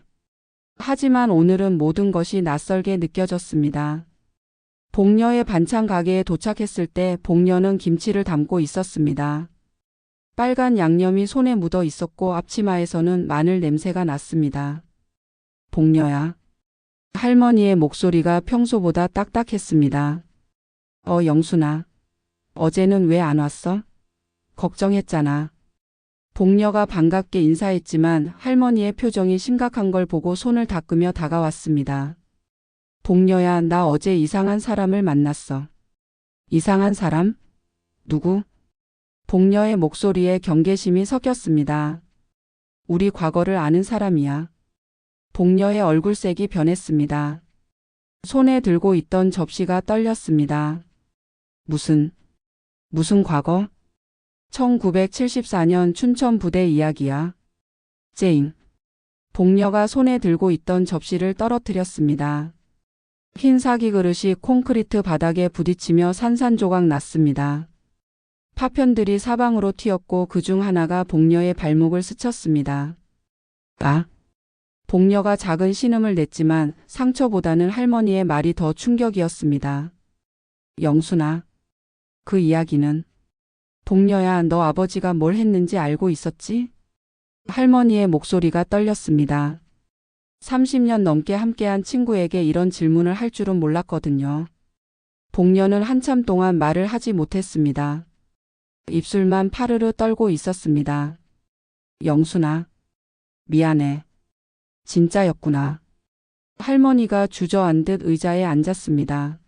하지만 오늘은 모든 것이 낯설게 느껴졌습니다. 복녀의 반찬 가게에 도착했을 때 복녀는 김치를 담고 있었습니다. 빨간 양념이 손에 묻어 있었고 앞치마에서는 마늘 냄새가 났습니다. 복녀야. 할머니의 목소리가 평소보다 딱딱했습니다. 영순아. 어제는 왜 안 왔어? 걱정했잖아. 복녀가 반갑게 인사했지만 할머니의 표정이 심각한 걸 보고 손을 닦으며 다가왔습니다. 복녀야, 나 어제 이상한 사람을 만났어. 이상한 사람? 누구? 복녀의 목소리에 경계심이 섞였습니다. 우리 과거를 아는 사람이야. 복녀의 얼굴색이 변했습니다. 손에 들고 있던 접시가 떨렸습니다. 무슨 과거? 1974년 춘천 부대 이야기야. 쨍. 복녀가 손에 들고 있던 접시를 떨어뜨렸습니다. 흰 사기 그릇이 콘크리트 바닥에 부딪히며 산산조각 났습니다. 파편들이 사방으로 튀었고 그중 하나가 복녀의 발목을 스쳤습니다. 아! 복녀가 작은 신음을 냈지만 상처보다는 할머니의 말이 더 충격이었습니다. 영순아. 그 이야기는? 복녀야, 너 아버지가 뭘 했는지 알고 있었지? 할머니의 목소리가 떨렸습니다. 30년 넘게 함께한 친구에게 이런 질문을 할 줄은 몰랐거든요. 복녀는 한참 동안 말을 하지 못했습니다. 입술만 파르르 떨고 있었습니다. 영순아. 미안해. 진짜였구나. 할머니가 주저앉듯 의자에 앉았습니다.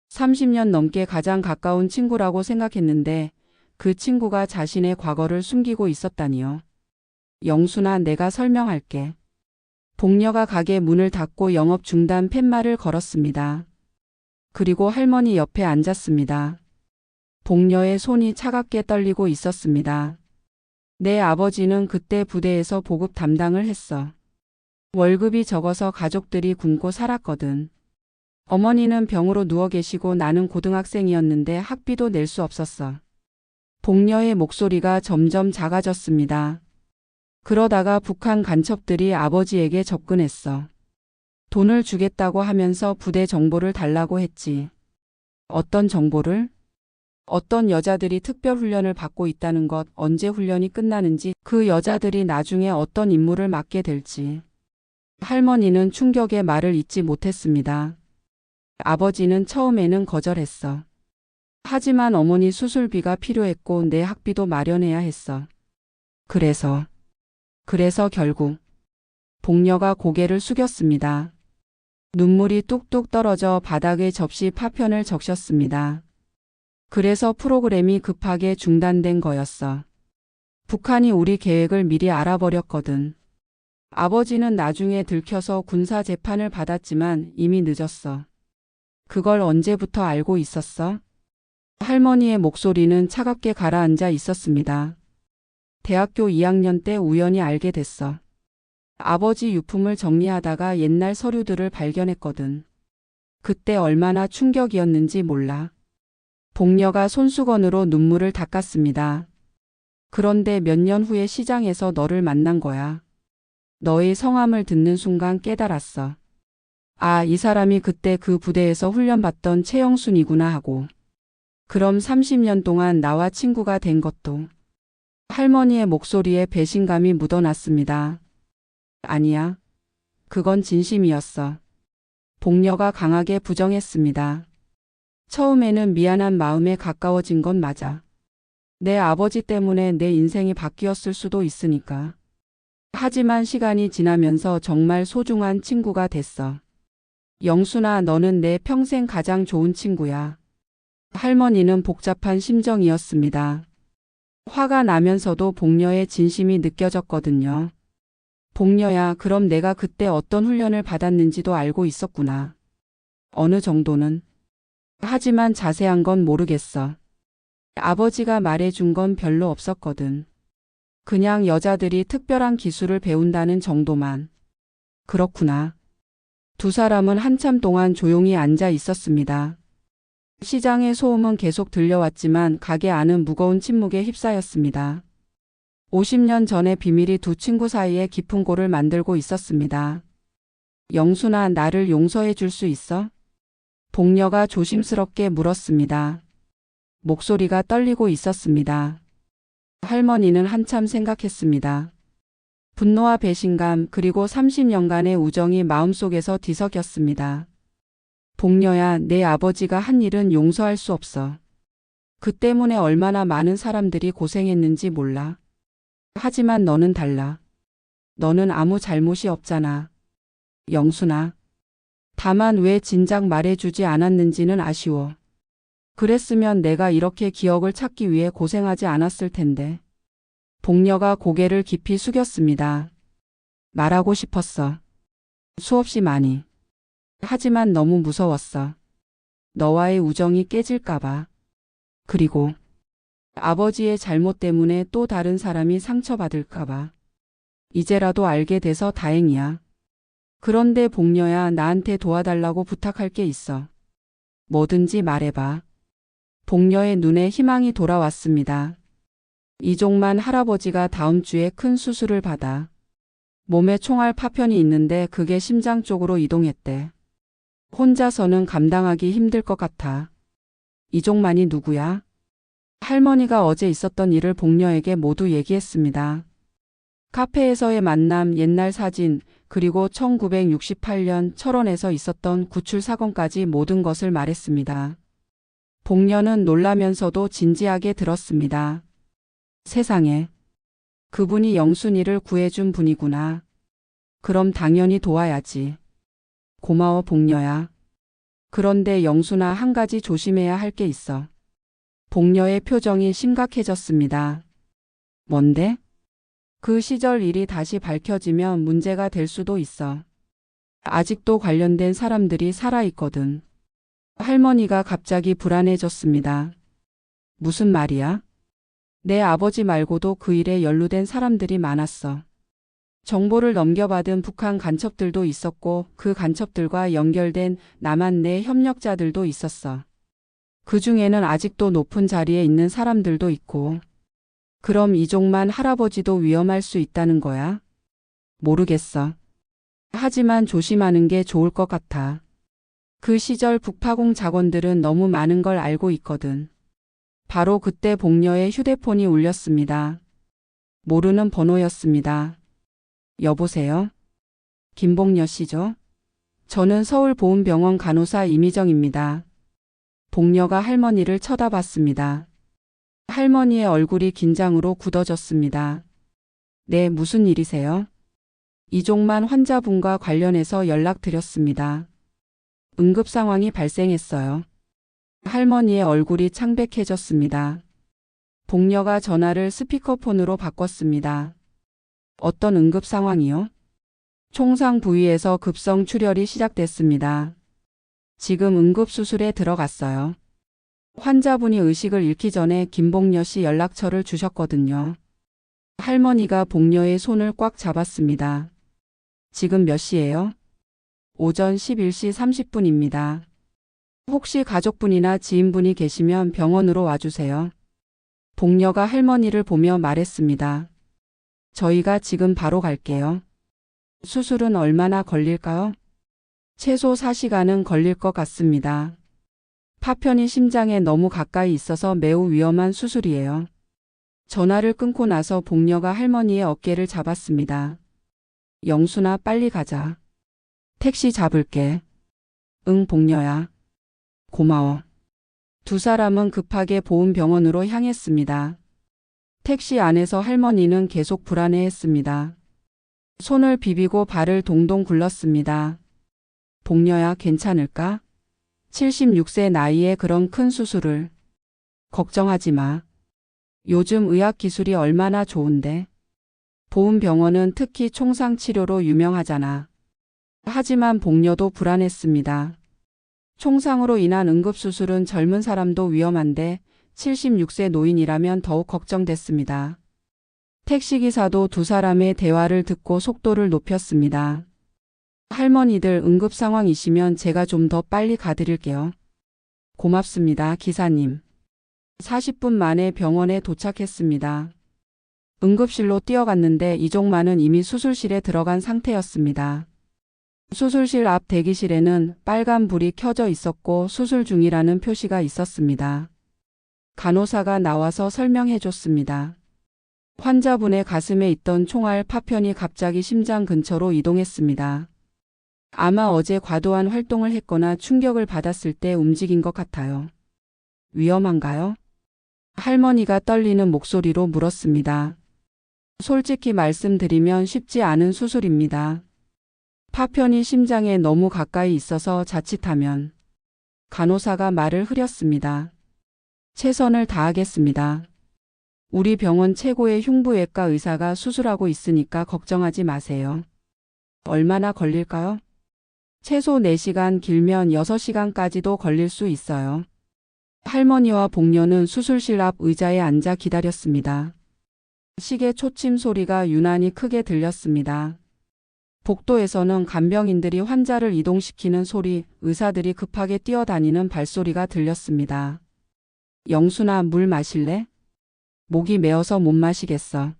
30년 넘게 가장 가까운 친구라고 생각했는데 그 친구가 자신의 과거를 숨기고 있었다니요. 영순아, 내가 설명할게. 복녀가 가게 문을 닫고 영업 중단 팻말을 걸었습니다. 그리고 할머니 옆에 앉았습니다. 복녀의 손이 차갑게 떨리고 있었습니다. 내 아버지는 그때 부대에서 보급 담당을 했어. 월급이 적어서 가족들이 굶고 살았거든. 어머니는 병으로 누워 계시고 나는 고등학생이었는데 학비도 낼 수 없었어. 복녀의 목소리가 점점 작아졌습니다. 그러다가 북한 간첩들이 아버지에게 접근했어. 돈을 주겠다고 하면서 부대 정보를 달라고 했지. 어떤 정보를? 어떤 여자들이 특별 훈련을 받고 있다는 것, 언제 훈련이 끝나는지, 그 여자들이 나중에 어떤 임무를 맡게 될지. 할머니는 충격의 말을 잇지 못했습니다. 아버지는 처음에는 거절했어. 하지만 어머니 수술비가 필요했고 내 학비도 마련해야 했어. 그래서 결국 복녀가 고개를 숙였습니다. 눈물이 뚝뚝 떨어져 바닥에 접시 파편을 적셨습니다. 그래서 프로그램이 급하게 중단된 거였어. 북한이 우리 계획을 미리 알아버렸거든. 아버지는 나중에 들켜서 군사 재판을 받았지만 이미 늦었어. 그걸 언제부터 알고 있었어? 할머니의 목소리는 차갑게 가라앉아 있었습니다. 대학교 2학년 때 우연히 알게 됐어. 아버지 유품을 정리하다가 옛날 서류들을 발견했거든. 그때 얼마나 충격이었는지 몰라. 복녀가 손수건으로 눈물을 닦았습니다. 그런데 몇 년 후에 시장에서 너를 만난 거야. 너의 성함을 듣는 순간 깨달았어. 아, 이 사람이 그때 그 부대에서 훈련받던 최영순이구나 하고. 그럼 30년 동안 나와 친구가 된 것도. 할머니의 목소리에 배신감이 묻어났습니다. 아니야. 그건 진심이었어. 복녀가 강하게 부정했습니다. 처음에는 미안한 마음에 가까워진 건 맞아. 내 아버지 때문에 내 인생이 바뀌었을 수도 있으니까. 하지만 시간이 지나면서 정말 소중한 친구가 됐어. 영순아, 너는 내 평생 가장 좋은 친구야. 할머니는 복잡한 심정이었습니다. 화가 나면서도 복녀의 진심이 느껴졌거든요. 복녀야, 그럼 내가 그때 어떤 훈련을 받았는지도 알고 있었구나. 어느 정도는. 하지만 자세한 건 모르겠어. 아버지가 말해준 건 별로 없었거든. 그냥 여자들이 특별한 기술을 배운다는 정도만. 그렇구나. 두 사람은 한참 동안 조용히 앉아 있었습니다. 시장의 소음은 계속 들려왔지만 가게 안은 무거운 침묵에 휩싸였습니다. 50년 전의 비밀이 두 친구 사이에 깊은 골을 만들고 있었습니다. 영순아, 나를 용서해 줄 수 있어? 복녀가 조심스럽게 물었습니다. 목소리가 떨리고 있었습니다. 할머니는 한참 생각했습니다. 분노와 배신감 그리고 30년간의 우정이 마음속에서 뒤섞였습니다. 복녀야, 내 아버지가 한 일은 용서할 수 없어. 그 때문에 얼마나 많은 사람들이 고생했는지 몰라. 하지만 너는 달라. 너는 아무 잘못이 없잖아. 영순아. 다만 왜 진작 말해주지 않았는지는 아쉬워. 그랬으면 내가 이렇게 기억을 찾기 위해 고생하지 않았을 텐데. 복녀가 고개를 깊이 숙였습니다. 말하고 싶었어. 수없이 많이. 하지만 너무 무서웠어. 너와의 우정이 깨질까봐. 그리고 아버지의 잘못 때문에 또 다른 사람이 상처받을까봐. 이제라도 알게 돼서 다행이야. 그런데 복녀야, 나한테 도와달라고 부탁할 게 있어. 뭐든지 말해봐. 복녀의 눈에 희망이 돌아왔습니다. 이종만 할아버지가 다음 주에 큰 수술을 받아. 몸에 총알 파편이 있는데 그게 심장 쪽으로 이동했대. 혼자서는 감당하기 힘들 것 같아. 이종만이 누구야? 할머니가 어제 있었던 일을 복녀에게 모두 얘기했습니다. 카페에서의 만남, 옛날 사진, 그리고 1968년 철원에서 있었던 구출 사건까지 모든 것을 말했습니다. 복녀는 놀라면서도 진지하게 들었습니다. 세상에. 그분이 영순이를 구해준 분이구나. 그럼 당연히 도와야지. 고마워, 복녀야. 그런데 영순아, 한 가지 조심해야 할 게 있어. 복녀의 표정이 심각해졌습니다. 뭔데? 그 시절 일이 다시 밝혀지면 문제가 될 수도 있어. 아직도 관련된 사람들이 살아있거든. 할머니가 갑자기 불안해졌습니다. 무슨 말이야? 내 아버지 말고도 그 일에 연루된 사람들이 많았어. 정보를 넘겨받은 북한 간첩들도 있었고 그 간첩들과 연결된 남한 내 협력자들도 있었어. 그 중에는 아직도 높은 자리에 있는 사람들도 있고. 그럼 이종만 할아버지도 위험할 수 있다는 거야? 모르겠어. 하지만 조심하는 게 좋을 것 같아. 그 시절 북파공 작원들은 너무 많은 걸 알고 있거든. 바로 그때 복녀의 휴대폰이 울렸습니다. 모르는 번호였습니다. 여보세요? 김복녀 씨죠? 저는 서울보훈병원 간호사 이미정입니다. 복녀가 할머니를 쳐다봤습니다. 할머니의 얼굴이 긴장으로 굳어졌습니다. 네, 무슨 일이세요? 이종만 환자분과 관련해서 연락드렸습니다. 응급 상황이 발생했어요. 할머니의 얼굴이 창백해졌습니다. 복녀가 전화를 스피커폰으로 바꿨습니다. 어떤 응급 상황이요? 총상 부위에서 급성 출혈이 시작됐습니다. 지금 응급수술에 들어갔어요. 환자분이 의식을 잃기 전에 김복녀 씨 연락처를 주셨거든요. 할머니가 복녀의 손을 꽉 잡았습니다. 지금 몇 시예요? 오전 11시 30분입니다. 혹시 가족분이나 지인분이 계시면 병원으로 와주세요. 복녀가 할머니를 보며 말했습니다. 저희가 지금 바로 갈게요. 수술은 얼마나 걸릴까요? 최소 4시간은 걸릴 것 같습니다. 파편이 심장에 너무 가까이 있어서 매우 위험한 수술이에요. 전화를 끊고 나서 복녀가 할머니의 어깨를 잡았습니다. 영순아, 빨리 가자. 택시 잡을게. 응, 복녀야. 고마워. 두 사람은 급하게 보훈병원으로 향했습니다. 택시 안에서 할머니는 계속 불안해했습니다. 손을 비비고 발을 동동 굴렀습니다. 복녀야, 괜찮을까? 76세 나이에 그런 큰 수술을. 걱정하지 마. 요즘 의학 기술이 얼마나 좋은데. 보훈병원은 특히 총상 치료로 유명하잖아. 하지만 복녀도 불안했습니다. 총상으로 인한 응급수술은 젊은 사람도 위험한데 76세 노인이라면 더욱 걱정됐습니다. 택시기사도 두 사람의 대화를 듣고 속도를 높였습니다. 할머니들 응급 상황이시면 제가 좀 더 빨리 가드릴게요. 고맙습니다, 기사님. 40분 만에 병원에 도착했습니다. 응급실로 뛰어갔는데 이종만은 이미 수술실에 들어간 상태였습니다. 수술실 앞 대기실에는 빨간 불이 켜져 있었고 수술 중이라는 표시가 있었습니다. 간호사가 나와서 설명해 줬습니다. 환자분의 가슴에 있던 총알 파편이 갑자기 심장 근처로 이동했습니다. 아마 어제 과도한 활동을 했거나 충격을 받았을 때 움직인 것 같아요. 위험한가요? 할머니가 떨리는 목소리로 물었습니다. 솔직히 말씀드리면 쉽지 않은 수술입니다. 파편이 심장에 너무 가까이 있어서 자칫하면. 간호사가 말을 흐렸습니다. 최선을 다하겠습니다. 우리 병원 최고의 흉부외과 의사가 수술하고 있으니까 걱정하지 마세요. 얼마나 걸릴까요? 최소 4시간, 길면 6시간까지도 걸릴 수 있어요. 할머니와 복녀는 수술실 앞 의자에 앉아 기다렸습니다. 시계 초침 소리가 유난히 크게 들렸습니다. 복도에서는 간병인들이 환자를 이동시키는 소리, 의사들이 급하게 뛰어다니는 발소리가 들렸습니다. 영순아, 물 마실래? 목이 메어서 못 마시겠어.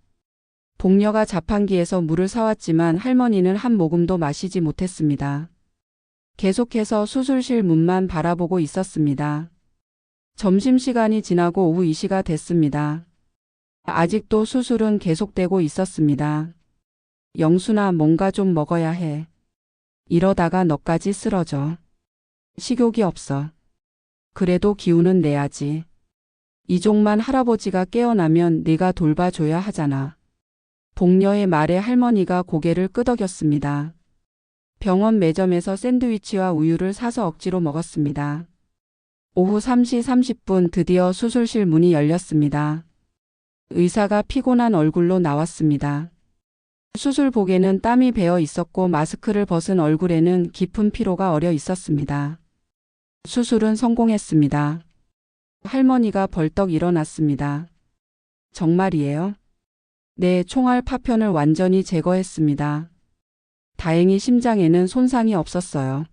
복녀가 자판기에서 물을 사왔지만 할머니는 한 모금도 마시지 못했습니다. 계속해서 수술실 문만 바라보고 있었습니다. 점심시간이 지나고 오후 2시가 됐습니다. 아직도 수술은 계속되고 있었습니다. 영순아, 뭔가 좀 먹어야 해. 이러다가 너까지 쓰러져. 식욕이 없어. 그래도 기운은 내야지. 이종만 할아버지가 깨어나면 네가 돌봐줘야 하잖아. 복녀의 말에 할머니가 고개를 끄덕였습니다. 병원 매점에서 샌드위치와 우유를 사서 억지로 먹었습니다. 오후 3시 30분 드디어 수술실 문이 열렸습니다. 의사가 피곤한 얼굴로 나왔습니다. 수술복에는 땀이 배어 있었고 마스크를 벗은 얼굴에는 깊은 피로가 어려 있었습니다. 수술은 성공했습니다. 할머니가 벌떡 일어났습니다. 정말이에요? 네, 총알 파편을 완전히 제거했습니다. 다행히 심장에는 손상이 없었어요.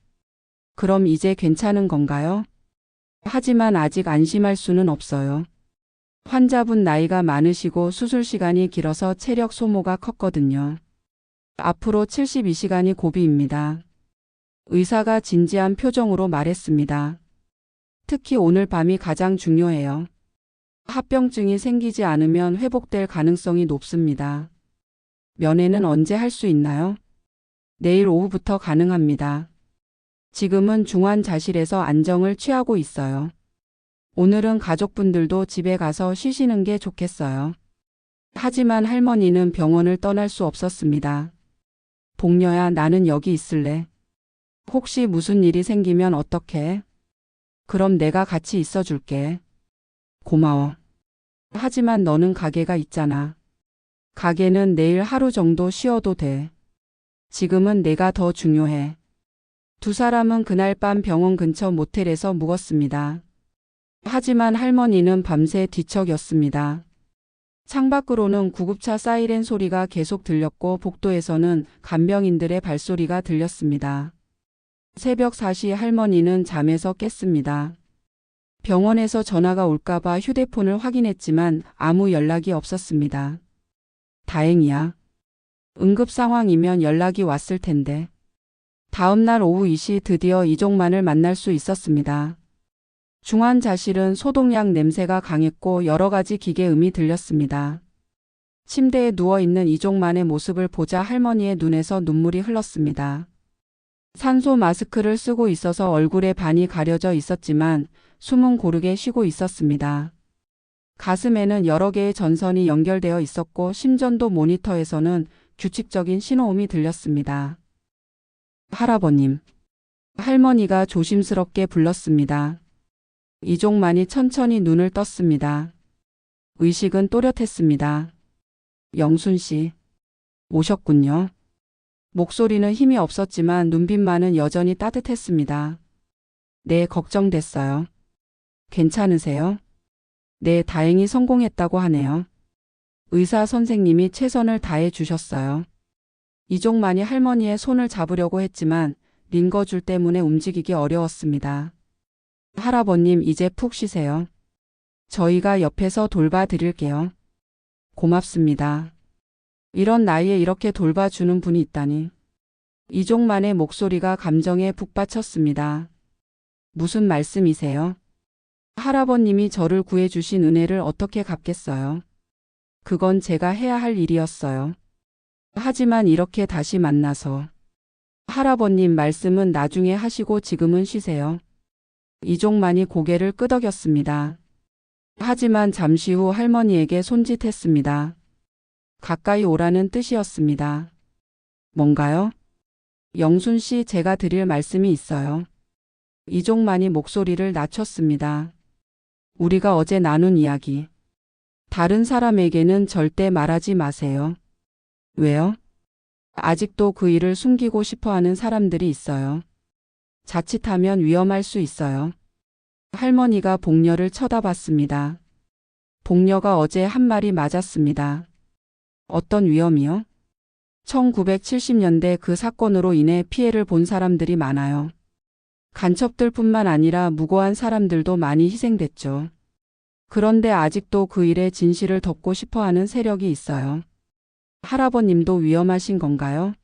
그럼 이제 괜찮은 건가요? 하지만 아직 안심할 수는 없어요. 환자분 나이가 많으시고 수술 시간이 길어서 체력 소모가 컸거든요. 앞으로 72시간이 고비입니다. 의사가 진지한 표정으로 말했습니다. 특히 오늘 밤이 가장 중요해요. 합병증이 생기지 않으면 회복될 가능성이 높습니다. 면회는 언제 할 수 있나요? 내일 오후부터 가능합니다. 지금은 중환자실에서 안정을 취하고 있어요. 오늘은 가족분들도 집에 가서 쉬시는 게 좋겠어요. 하지만 할머니는 병원을 떠날 수 없었습니다. 복녀야, 나는 여기 있을래. 혹시 무슨 일이 생기면 어떡해? 그럼 내가 같이 있어줄게. 고마워. 하지만 너는 가게가 있잖아. 가게는 내일 하루 정도 쉬어도 돼. 지금은 내가 더 중요해. 두 사람은 그날 밤 병원 근처 모텔에서 묵었습니다. 하지만 할머니는 밤새 뒤척였습니다. 창밖으로는 구급차 사이렌 소리가 계속 들렸고 복도에서는 간병인들의 발소리가 들렸습니다. 새벽 4시 할머니는 잠에서 깼습니다. 병원에서 전화가 올까봐 휴대폰을 확인했지만 아무 연락이 없었습니다. 다행이야. 응급 상황이면 연락이 왔을 텐데. 다음 날 오후 2시 드디어 이종만을 만날 수 있었습니다. 중환자실은 소독약 냄새가 강했고 여러 가지 기계음이 들렸습니다. 침대에 누워있는 이종만의 모습을 보자 할머니의 눈에서 눈물이 흘렀습니다. 산소 마스크를 쓰고 있어서 얼굴에 반이 가려져 있었지만 숨은 고르게 쉬고 있었습니다. 가슴에는 여러 개의 전선이 연결되어 있었고 심전도 모니터에서는 규칙적인 신호음이 들렸습니다. 할아버님. 할머니가 조심스럽게 불렀습니다. 이종만이 천천히 눈을 떴습니다. 의식은 또렷했습니다. 영순 씨. 오셨군요. 목소리는 힘이 없었지만 눈빛만은 여전히 따뜻했습니다. 네, 걱정됐어요. 괜찮으세요? 네, 다행히 성공했다고 하네요. 의사 선생님이 최선을 다해 주셨어요. 이종만이 할머니의 손을 잡으려고 했지만 링거줄 때문에 움직이기 어려웠습니다. 할아버님, 이제 푹 쉬세요. 저희가 옆에서 돌봐드릴게요. 고맙습니다. 이런 나이에 이렇게 돌봐주는 분이 있다니. 이종만의 목소리가 감정에 북받쳤습니다. 무슨 말씀이세요? 할아버님이 저를 구해주신 은혜를 어떻게 갚겠어요? 그건 제가 해야 할 일이었어요. 하지만 이렇게 다시 만나서. 할아버님, 말씀은 나중에 하시고 지금은 쉬세요. 이종만이 고개를 끄덕였습니다. 하지만 잠시 후 할머니에게 손짓했습니다. 가까이 오라는 뜻이었습니다. 뭔가요? 영순 씨, 제가 드릴 말씀이 있어요. 이종만이 목소리를 낮췄습니다. 우리가 어제 나눈 이야기. 다른 사람에게는 절대 말하지 마세요. 왜요? 아직도 그 일을 숨기고 싶어하는 사람들이 있어요. 자칫하면 위험할 수 있어요. 할머니가 복녀를 쳐다봤습니다. 복녀가 어제 한 말이 맞았습니다. 어떤 위험이요? 1970년대 그 사건으로 인해 피해를 본 사람들이 많아요. 간첩들뿐만 아니라 무고한 사람들도 많이 희생됐죠. 그런데 아직도 그 일의 진실을 덮고 싶어하는 세력이 있어요. 할아버님도 위험하신 건가요?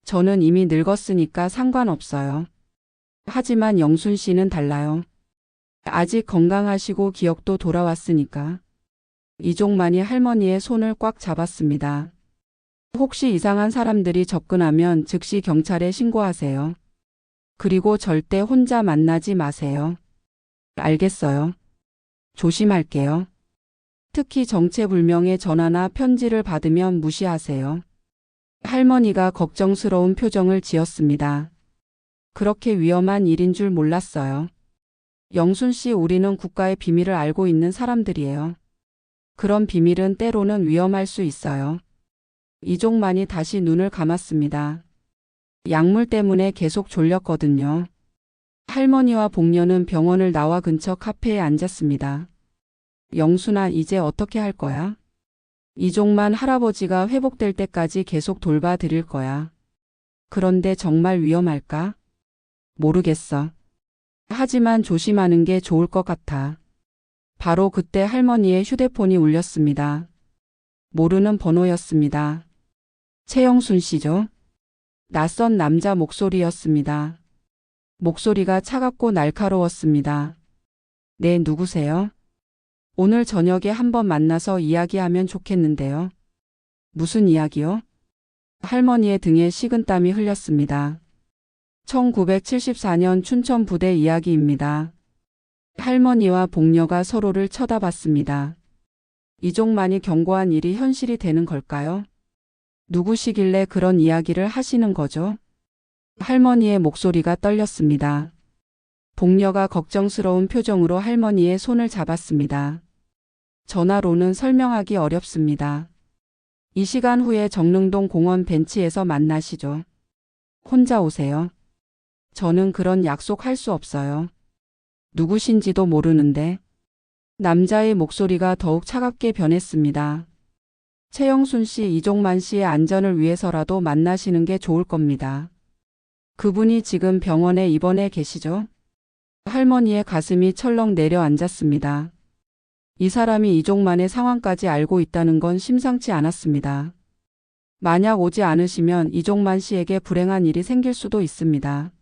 저는 이미 늙었으니까 상관없어요. 하지만 영순 씨는 달라요. 아직 건강하시고 기억도 돌아왔으니까. 이종만이 할머니의 손을 꽉 잡았습니다. 혹시 이상한 사람들이 접근하면 즉시 경찰에 신고하세요. 그리고 절대 혼자 만나지 마세요. 알겠어요. 조심할게요. 특히 정체불명의 전화나 편지를 받으면 무시하세요. 할머니가 걱정스러운 표정을 지었습니다. 그렇게 위험한 일인 줄 몰랐어요. 영순 씨, 우리는 국가의 비밀을 알고 있는 사람들이에요. 그런 비밀은 때로는 위험할 수 있어요. 이종만이 다시 눈을 감았습니다. 약물 때문에 계속 졸렸거든요. 할머니와 복녀는 병원을 나와 근처 카페에 앉았습니다. 영순아, 이제 어떻게 할 거야? 이종만 할아버지가 회복될 때까지 계속 돌봐드릴 거야. 그런데 정말 위험할까? 모르겠어. 하지만 조심하는 게 좋을 것 같아. 바로 그때 할머니의 휴대폰이 울렸습니다. 모르는 번호였습니다. 최영순 씨죠? 낯선 남자 목소리였습니다. 목소리가 차갑고 날카로웠습니다. 네, 누구세요? 오늘 저녁에 한번 만나서 이야기하면 좋겠는데요. 무슨 이야기요? 할머니의 등에 식은땀이 흘렸습니다. 1974년 춘천 부대 이야기입니다. 할머니와 복녀가 서로를 쳐다봤습니다. 이종만이 경고한 일이 현실이 되는 걸까요? 누구시길래 그런 이야기를 하시는 거죠? 할머니의 목소리가 떨렸습니다. 복녀가 걱정스러운 표정으로 할머니의 손을 잡았습니다. 전화로는 설명하기 어렵습니다. 이 시간 후에 정릉동 공원 벤치에서 만나시죠. 혼자 오세요. 저는 그런 약속 할 수 없어요. 누구신지도 모르는데. 남자의 목소리가 더욱 차갑게 변했습니다. 최영순 씨, 이종만 씨의 안전을 위해서라도 만나시는 게 좋을 겁니다. 그분이 지금 병원에 입원해 계시죠? 할머니의 가슴이 철렁 내려앉았습니다. 이 사람이 이종만의 상황까지 알고 있다는 건 심상치 않았습니다. 만약 오지 않으시면 이종만 씨에게 불행한 일이 생길 수도 있습니다.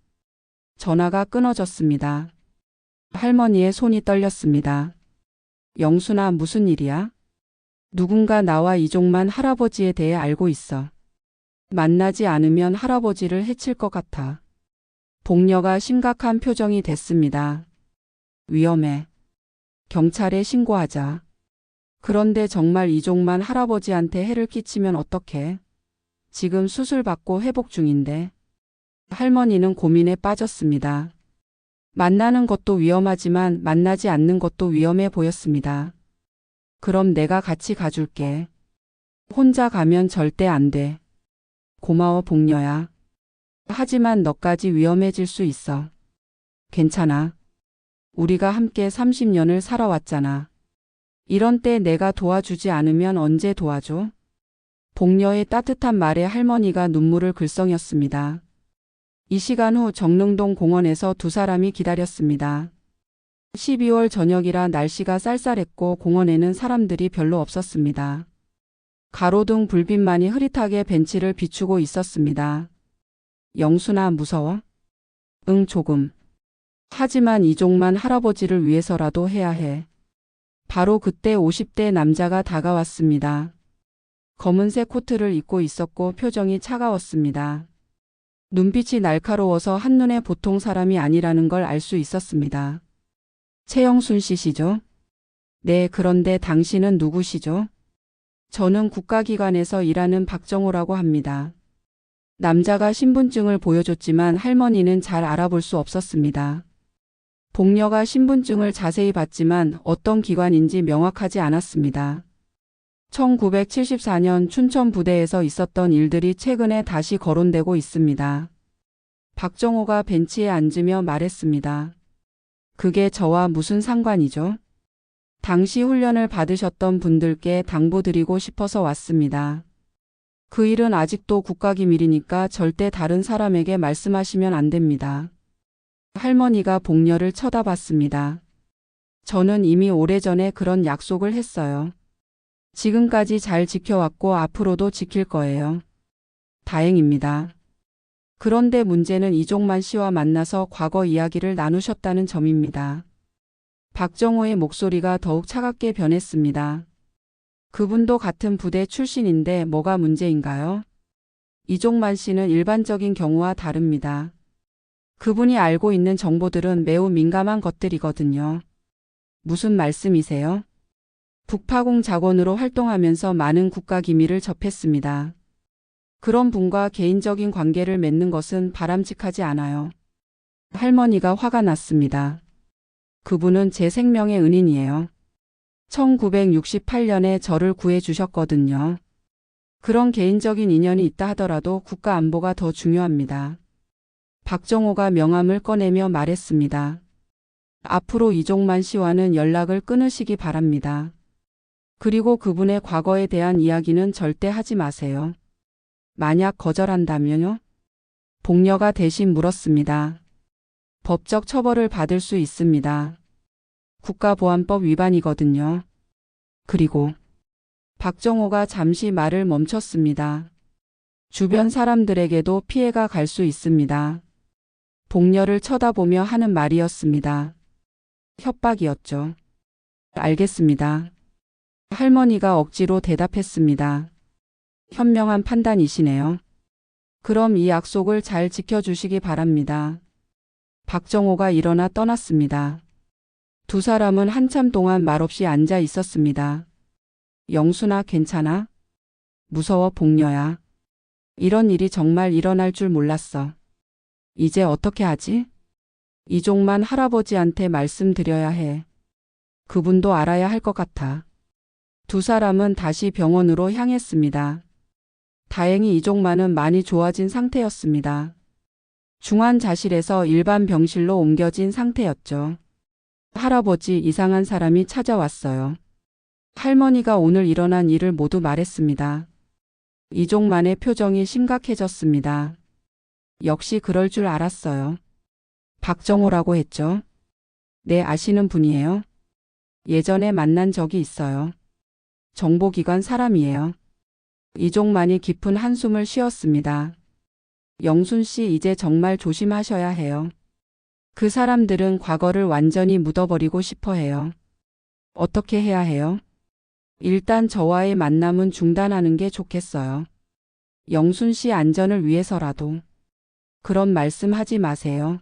전화가 끊어졌습니다. 할머니의 손이 떨렸습니다. 영순아, 무슨 일이야? 누군가 나와 이종만 할아버지에 대해 알고 있어. 만나지 않으면 할아버지를 해칠 것 같아. 복녀가 심각한 표정이 됐습니다. 위험해. 경찰에 신고하자. 그런데 정말 이종만 할아버지한테 해를 끼치면 어떡해? 지금 수술받고 회복 중인데. 할머니는 고민에 빠졌습니다. 만나는 것도 위험하지만 만나지 않는 것도 위험해 보였습니다. 그럼 내가 같이 가줄게. 혼자 가면 절대 안 돼. 고마워, 복녀야. 하지만 너까지 위험해질 수 있어. 괜찮아. 우리가 함께 30년을 살아왔잖아. 이런 때 내가 도와주지 않으면 언제 도와줘? 복녀의 따뜻한 말에 할머니가 눈물을 글썽였습니다. 이 시간 후 정릉동 공원에서 두 사람이 기다렸습니다. 12월 저녁이라 날씨가 쌀쌀했고 공원에는 사람들이 별로 없었습니다. 가로등 불빛만이 흐릿하게 벤치를 비추고 있었습니다. 영순아, 무서워? 응, 조금. 하지만 이종만 할아버지를 위해서라도 해야 해. 바로 그때 50대 남자가 다가왔습니다. 검은색 코트를 입고 있었고 표정이 차가웠습니다. 눈빛이 날카로워서 한눈에 보통 사람이 아니라는 걸 알 수 있었습니다. 최영순 씨시죠? 네, 그런데 당신은 누구시죠? 저는 국가기관에서 일하는 박정호라고 합니다. 남자가 신분증을 보여줬지만 할머니는 잘 알아볼 수 없었습니다. 복녀가 신분증을 자세히 봤지만 어떤 기관인지 명확하지 않았습니다. 1974년 춘천 부대에서 있었던 일들이 최근에 다시 거론되고 있습니다. 박정호가 벤치에 앉으며 말했습니다. 그게 저와 무슨 상관이죠? 당시 훈련을 받으셨던 분들께 당부드리고 싶어서 왔습니다. 그 일은 아직도 국가기밀이니까 절대 다른 사람에게 말씀하시면 안 됩니다. 할머니가 복녀를 쳐다봤습니다. 저는 이미 오래전에 그런 약속을 했어요. 지금까지 잘 지켜왔고 앞으로도 지킬 거예요. 다행입니다. 그런데 문제는 이종만 씨와 만나서 과거 이야기를 나누셨다는 점입니다. 박정호의 목소리가 더욱 차갑게 변했습니다. 그분도 같은 부대 출신인데 뭐가 문제인가요? 이종만 씨는 일반적인 경우와 다릅니다. 그분이 알고 있는 정보들은 매우 민감한 것들이거든요. 무슨 말씀이세요? 북파공 자원으로 활동하면서 많은 국가기밀을 접했습니다. 그런 분과 개인적인 관계를 맺는 것은 바람직하지 않아요. 할머니가 화가 났습니다. 그분은 제 생명의 은인이에요. 1968년에 저를 구해주셨거든요. 그런 개인적인 인연이 있다 하더라도 국가 안보가 더 중요합니다. 박정호가 명함을 꺼내며 말했습니다. 앞으로 이종만 씨와는 연락을 끊으시기 바랍니다. 그리고 그분의 과거에 대한 이야기는 절대 하지 마세요. 만약 거절한다면요? 복녀가 대신 물었습니다. 법적 처벌을 받을 수 있습니다. 국가보안법 위반이거든요. 그리고 박정호가 잠시 말을 멈췄습니다. 주변 사람들에게도 피해가 갈 수 있습니다. 복녀를 쳐다보며 하는 말이었습니다. 협박이었죠. 알겠습니다. 할머니가 억지로 대답했습니다. 현명한 판단이시네요. 그럼 이 약속을 잘 지켜주시기 바랍니다. 박정호가 일어나 떠났습니다. 두 사람은 한참 동안 말없이 앉아 있었습니다. 영순아, 괜찮아? 무서워, 복녀야. 이런 일이 정말 일어날 줄 몰랐어. 이제 어떻게 하지? 이종만 할아버지한테 말씀드려야 해. 그분도 알아야 할 것 같아. 두 사람은 다시 병원으로 향했습니다. 다행히 이종만은 많이 좋아진 상태였습니다. 중환자실에서 일반 병실로 옮겨진 상태였죠. 할아버지, 이상한 사람이 찾아왔어요. 할머니가 오늘 일어난 일을 모두 말했습니다. 이종만의 표정이 심각해졌습니다. 역시 그럴 줄 알았어요. 박정호라고 했죠? 네, 아시는 분이에요? 예전에 만난 적이 있어요. 정보기관 사람이에요. 이종만이 깊은 한숨을 쉬었습니다. 영순 씨, 이제 정말 조심하셔야 해요. 그 사람들은 과거를 완전히 묻어버리고 싶어 해요. 어떻게 해야 해요? 일단 저와의 만남은 중단하는 게 좋겠어요. 영순 씨 안전을 위해서라도. 그런 말씀 하지 마세요.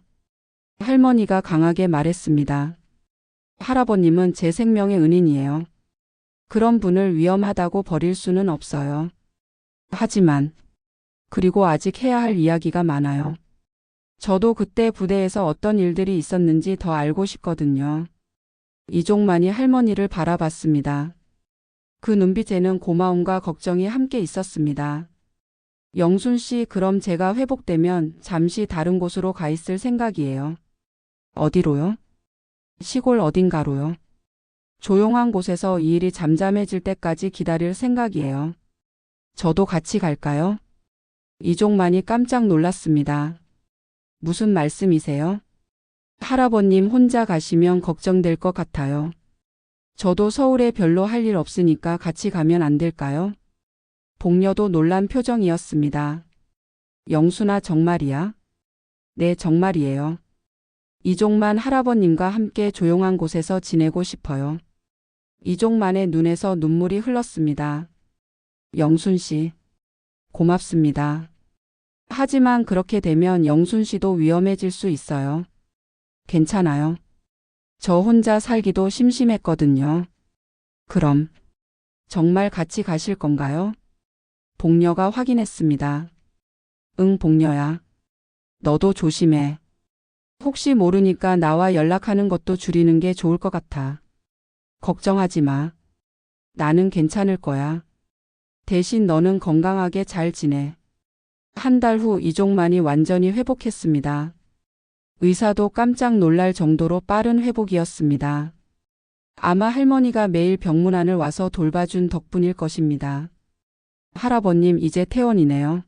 할머니가 강하게 말했습니다. 할아버님은 제 생명의 은인이에요. 그런 분을 위험하다고 버릴 수는 없어요. 하지만, 그리고 아직 해야 할 이야기가 많아요. 저도 그때 부대에서 어떤 일들이 있었는지 더 알고 싶거든요. 이종만이 할머니를 바라봤습니다. 그 눈빛에는 고마움과 걱정이 함께 있었습니다. 영순 씨, 그럼 제가 회복되면 잠시 다른 곳으로 가 있을 생각이에요. 어디로요? 시골 어딘가로요. 조용한 곳에서 이 일이 잠잠해질 때까지 기다릴 생각이에요. 저도 같이 갈까요? 이종만이 깜짝 놀랐습니다. 무슨 말씀이세요? 할아버님 혼자 가시면 걱정될 것 같아요. 저도 서울에 별로 할 일 없으니까 같이 가면 안 될까요? 복녀도 놀란 표정이었습니다. 영순아, 정말이야? 네, 정말이에요. 이종만 할아버님과 함께 조용한 곳에서 지내고 싶어요. 이종만의 눈에서 눈물이 흘렀습니다. 영순 씨, 고맙습니다. 하지만 그렇게 되면 영순 씨도 위험해질 수 있어요. 괜찮아요. 저 혼자 살기도 심심했거든요. 그럼 정말 같이 가실 건가요? 복녀가 확인했습니다. 응, 복녀야. 너도 조심해. 혹시 모르니까 나와 연락하는 것도 줄이는 게 좋을 것 같아. 걱정하지 마. 나는 괜찮을 거야. 대신 너는 건강하게 잘 지내. 한 달 후 이종만이 완전히 회복했습니다. 의사도 깜짝 놀랄 정도로 빠른 회복이었습니다. 아마 할머니가 매일 병문안을 와서 돌봐준 덕분일 것입니다. 할아버님, 이제 퇴원이네요.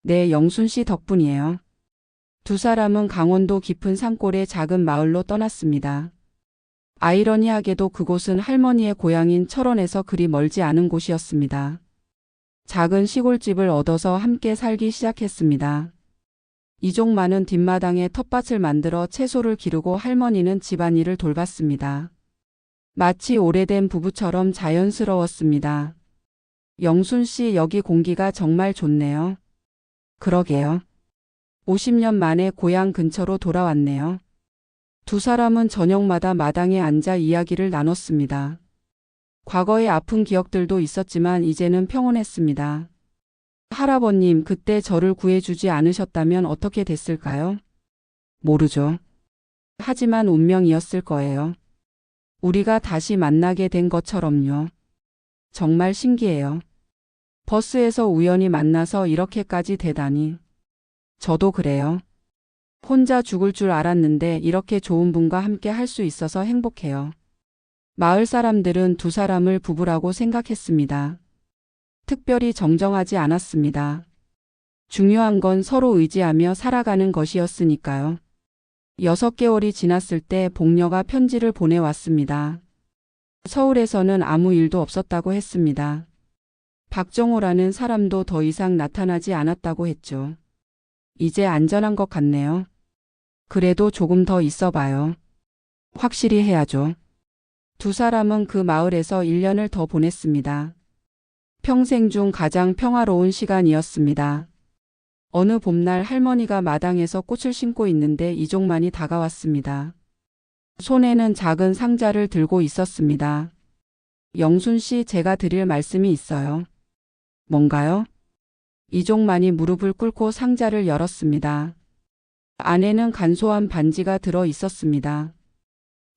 네, 영순 씨 덕분이에요. 두 사람은 강원도 깊은 산골의 작은 마을로 떠났습니다. 아이러니하게도 그곳은 할머니의 고향인 철원에서 그리 멀지 않은 곳이었습니다. 작은 시골집을 얻어서 함께 살기 시작했습니다. 이종만은 뒷마당에 텃밭을 만들어 채소를 기르고 할머니는 집안일을 돌봤습니다. 마치 오래된 부부처럼 자연스러웠습니다. 영순 씨, 여기 공기가 정말 좋네요. 그러게요. 50년 만에 고향 근처로 돌아왔네요. 두 사람은 저녁마다 마당에 앉아 이야기를 나눴습니다. 과거의 아픈 기억들도 있었지만 이제는 평온했습니다. 할아버님, 그때 저를 구해주지 않으셨다면 어떻게 됐을까요? 모르죠. 하지만 운명이었을 거예요. 우리가 다시 만나게 된 것처럼요. 정말 신기해요. 버스에서 우연히 만나서 이렇게까지 되다니. 저도 그래요. 혼자 죽을 줄 알았는데 이렇게 좋은 분과 함께 할 수 있어서 행복해요. 마을 사람들은 두 사람을 부부라고 생각했습니다. 특별히 정정하지 않았습니다. 중요한 건 서로 의지하며 살아가는 것이었으니까요. 6개월이 지났을 때 복녀가 편지를 보내왔습니다. 서울에서는 아무 일도 없었다고 했습니다. 박정호라는 사람도 더 이상 나타나지 않았다고 했죠. 이제 안전한 것 같네요. 그래도 조금 더 있어봐요. 확실히 해야죠. 두 사람은 그 마을에서 1년을 더 보냈습니다. 평생 중 가장 평화로운 시간이었습니다. 어느 봄날 할머니가 마당에서 꽃을 심고 있는데 이종만이 다가왔습니다. 손에는 작은 상자를 들고 있었습니다. 영순 씨, 제가 드릴 말씀이 있어요. 뭔가요? 이종만이 무릎을 꿇고 상자를 열었습니다. 안에는 간소한 반지가 들어 있었습니다.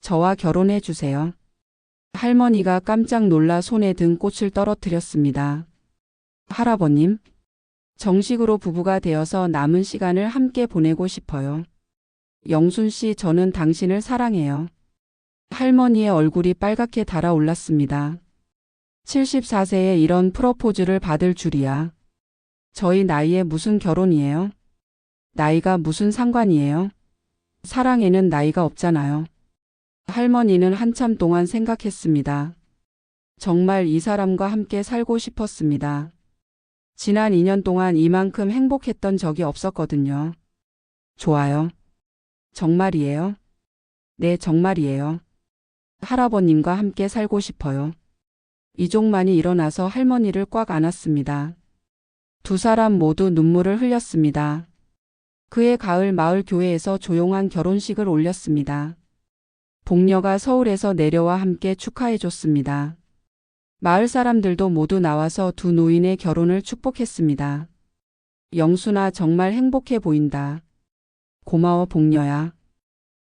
저와 결혼해 주세요. 할머니가 깜짝 놀라 손에 든 꽃을 떨어뜨렸습니다. 할아버님, 정식으로 부부가 되어서 남은 시간을 함께 보내고 싶어요. 영순 씨, 저는 당신을 사랑해요. 할머니의 얼굴이 빨갛게 달아올랐습니다. 74세에 이런 프러포즈를 받을 줄이야. 저희 나이에 무슨 결혼이에요? 나이가 무슨 상관이에요? 사랑에는 나이가 없잖아요. 할머니는 한참 동안 생각했습니다. 정말 이 사람과 함께 살고 싶었습니다. 지난 2년 동안 이만큼 행복했던 적이 없었거든요. 좋아요. 정말이에요? 네, 정말이에요. 할아버님과 함께 살고 싶어요. 이종만이 일어나서 할머니를 꽉 안았습니다. 두 사람 모두 눈물을 흘렸습니다. 그해 가을 마을 교회에서 조용한 결혼식을 올렸습니다. 복녀가 서울에서 내려와 함께 축하해줬습니다. 마을 사람들도 모두 나와서 두 노인의 결혼을 축복했습니다. 영순아, 정말 행복해 보인다. 고마워, 복녀야.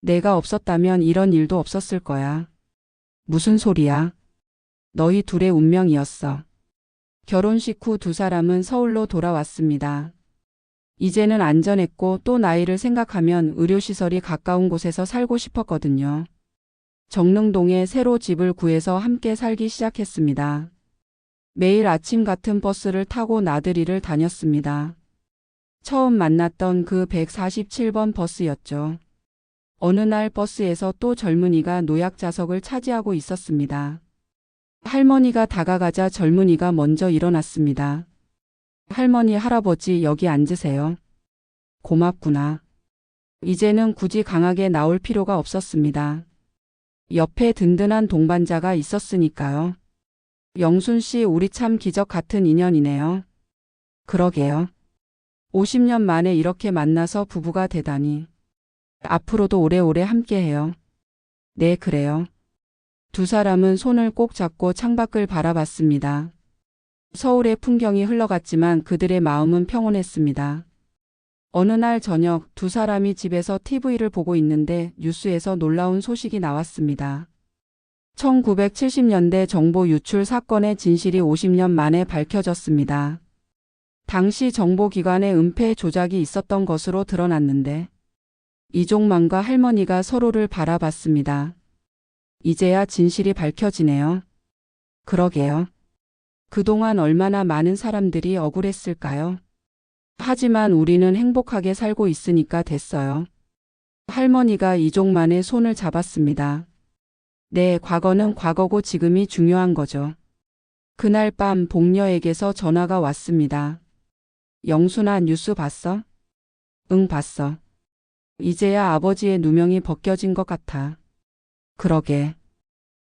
내가 없었다면 이런 일도 없었을 거야. 무슨 소리야? 너희 둘의 운명이었어. 결혼식 후 두 사람은 서울로 돌아왔습니다. 이제는 안전했고 또 나이를 생각하면 의료시설이 가까운 곳에서 살고 싶었거든요. 정릉동에 새로 집을 구해서 함께 살기 시작했습니다. 매일 아침 같은 버스를 타고 나들이를 다녔습니다. 처음 만났던 그 147번 버스였죠. 어느 날 버스에서 또 젊은이가 노약 좌석을 차지하고 있었습니다. 할머니가 다가가자 젊은이가 먼저 일어났습니다. 할머니, 할아버지, 여기 앉으세요. 고맙구나. 이제는 굳이 강하게 나올 필요가 없었습니다. 옆에 든든한 동반자가 있었으니까요. 영순 씨, 우리 참 기적 같은 인연이네요. 그러게요. 50년 만에 이렇게 만나서 부부가 되다니. 앞으로도 오래오래 함께해요. 네, 그래요. 두 사람은 손을 꼭 잡고 창밖을 바라봤습니다. 서울의 풍경이 흘러갔지만 그들의 마음은 평온했습니다. 어느 날 저녁 두 사람이 집에서 TV를 보고 있는데 뉴스에서 놀라운 소식이 나왔습니다. 1970년대 정보 유출 사건의 진실이 50년 만에 밝혀졌습니다. 당시 정보기관의 은폐 조작이 있었던 것으로 드러났는데 이종만과 할머니가 서로를 바라봤습니다. 이제야 진실이 밝혀지네요. 그러게요. 그동안 얼마나 많은 사람들이 억울했을까요? 하지만 우리는 행복하게 살고 있으니까 됐어요. 할머니가 이종만의 손을 잡았습니다. 네, 과거는 과거고 지금이 중요한 거죠. 그날 밤 복녀에게서 전화가 왔습니다. 영순아, 뉴스 봤어? 응, 봤어. 이제야 아버지의 누명이 벗겨진 것 같아. 그러게.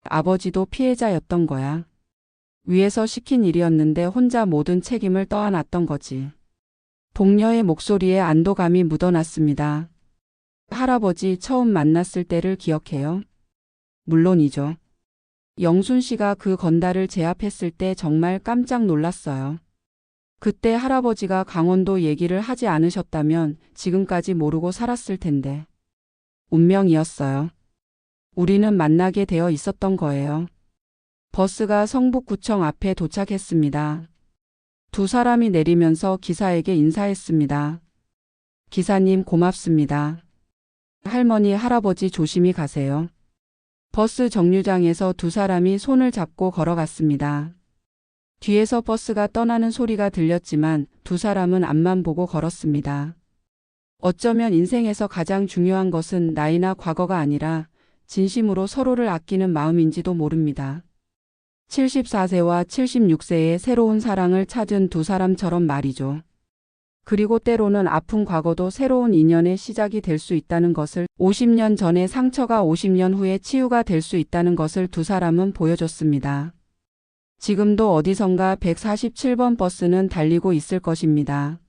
아버지도 피해자였던 거야. 위에서 시킨 일이었는데 혼자 모든 책임을 떠안았던 거지. 복녀의 목소리에 안도감이 묻어났습니다. 할아버지, 처음 만났을 때를 기억해요? 물론이죠. 영순 씨가 그 건달을 제압했을 때 정말 깜짝 놀랐어요. 그때 할아버지가 강원도 얘기를 하지 않으셨다면 지금까지 모르고 살았을 텐데. 운명이었어요. 우리는 만나게 되어 있었던 거예요. 버스가 성북구청 앞에 도착했습니다. 두 사람이 내리면서 기사에게 인사했습니다. 기사님, 고맙습니다. 할머니, 할아버지, 조심히 가세요. 버스 정류장에서 두 사람이 손을 잡고 걸어갔습니다. 뒤에서 버스가 떠나는 소리가 들렸지만 두 사람은 앞만 보고 걸었습니다. 어쩌면 인생에서 가장 중요한 것은 나이나 과거가 아니라 진심으로 서로를 아끼는 마음인지도 모릅니다. 74세와 76세의 새로운 사랑을 찾은 두 사람처럼 말이죠. 그리고 때로는 아픈 과거도 새로운 인연의 시작이 될 수 있다는 것을, 50년 전의 상처가 50년 후에 치유가 될 수 있다는 것을 두 사람은 보여줬습니다. 지금도 어디선가 147번 버스는 달리고 있을 것입니다.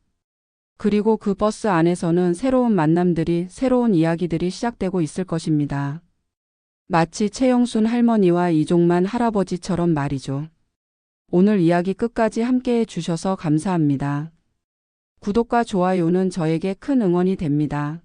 그리고 그 버스 안에서는 새로운 만남들이, 새로운 이야기들이 시작되고 있을 것입니다. 마치 최영순 할머니와 이종만 할아버지처럼 말이죠. 오늘 이야기 끝까지 함께해 주셔서 감사합니다. 구독과 좋아요는 저에게 큰 응원이 됩니다.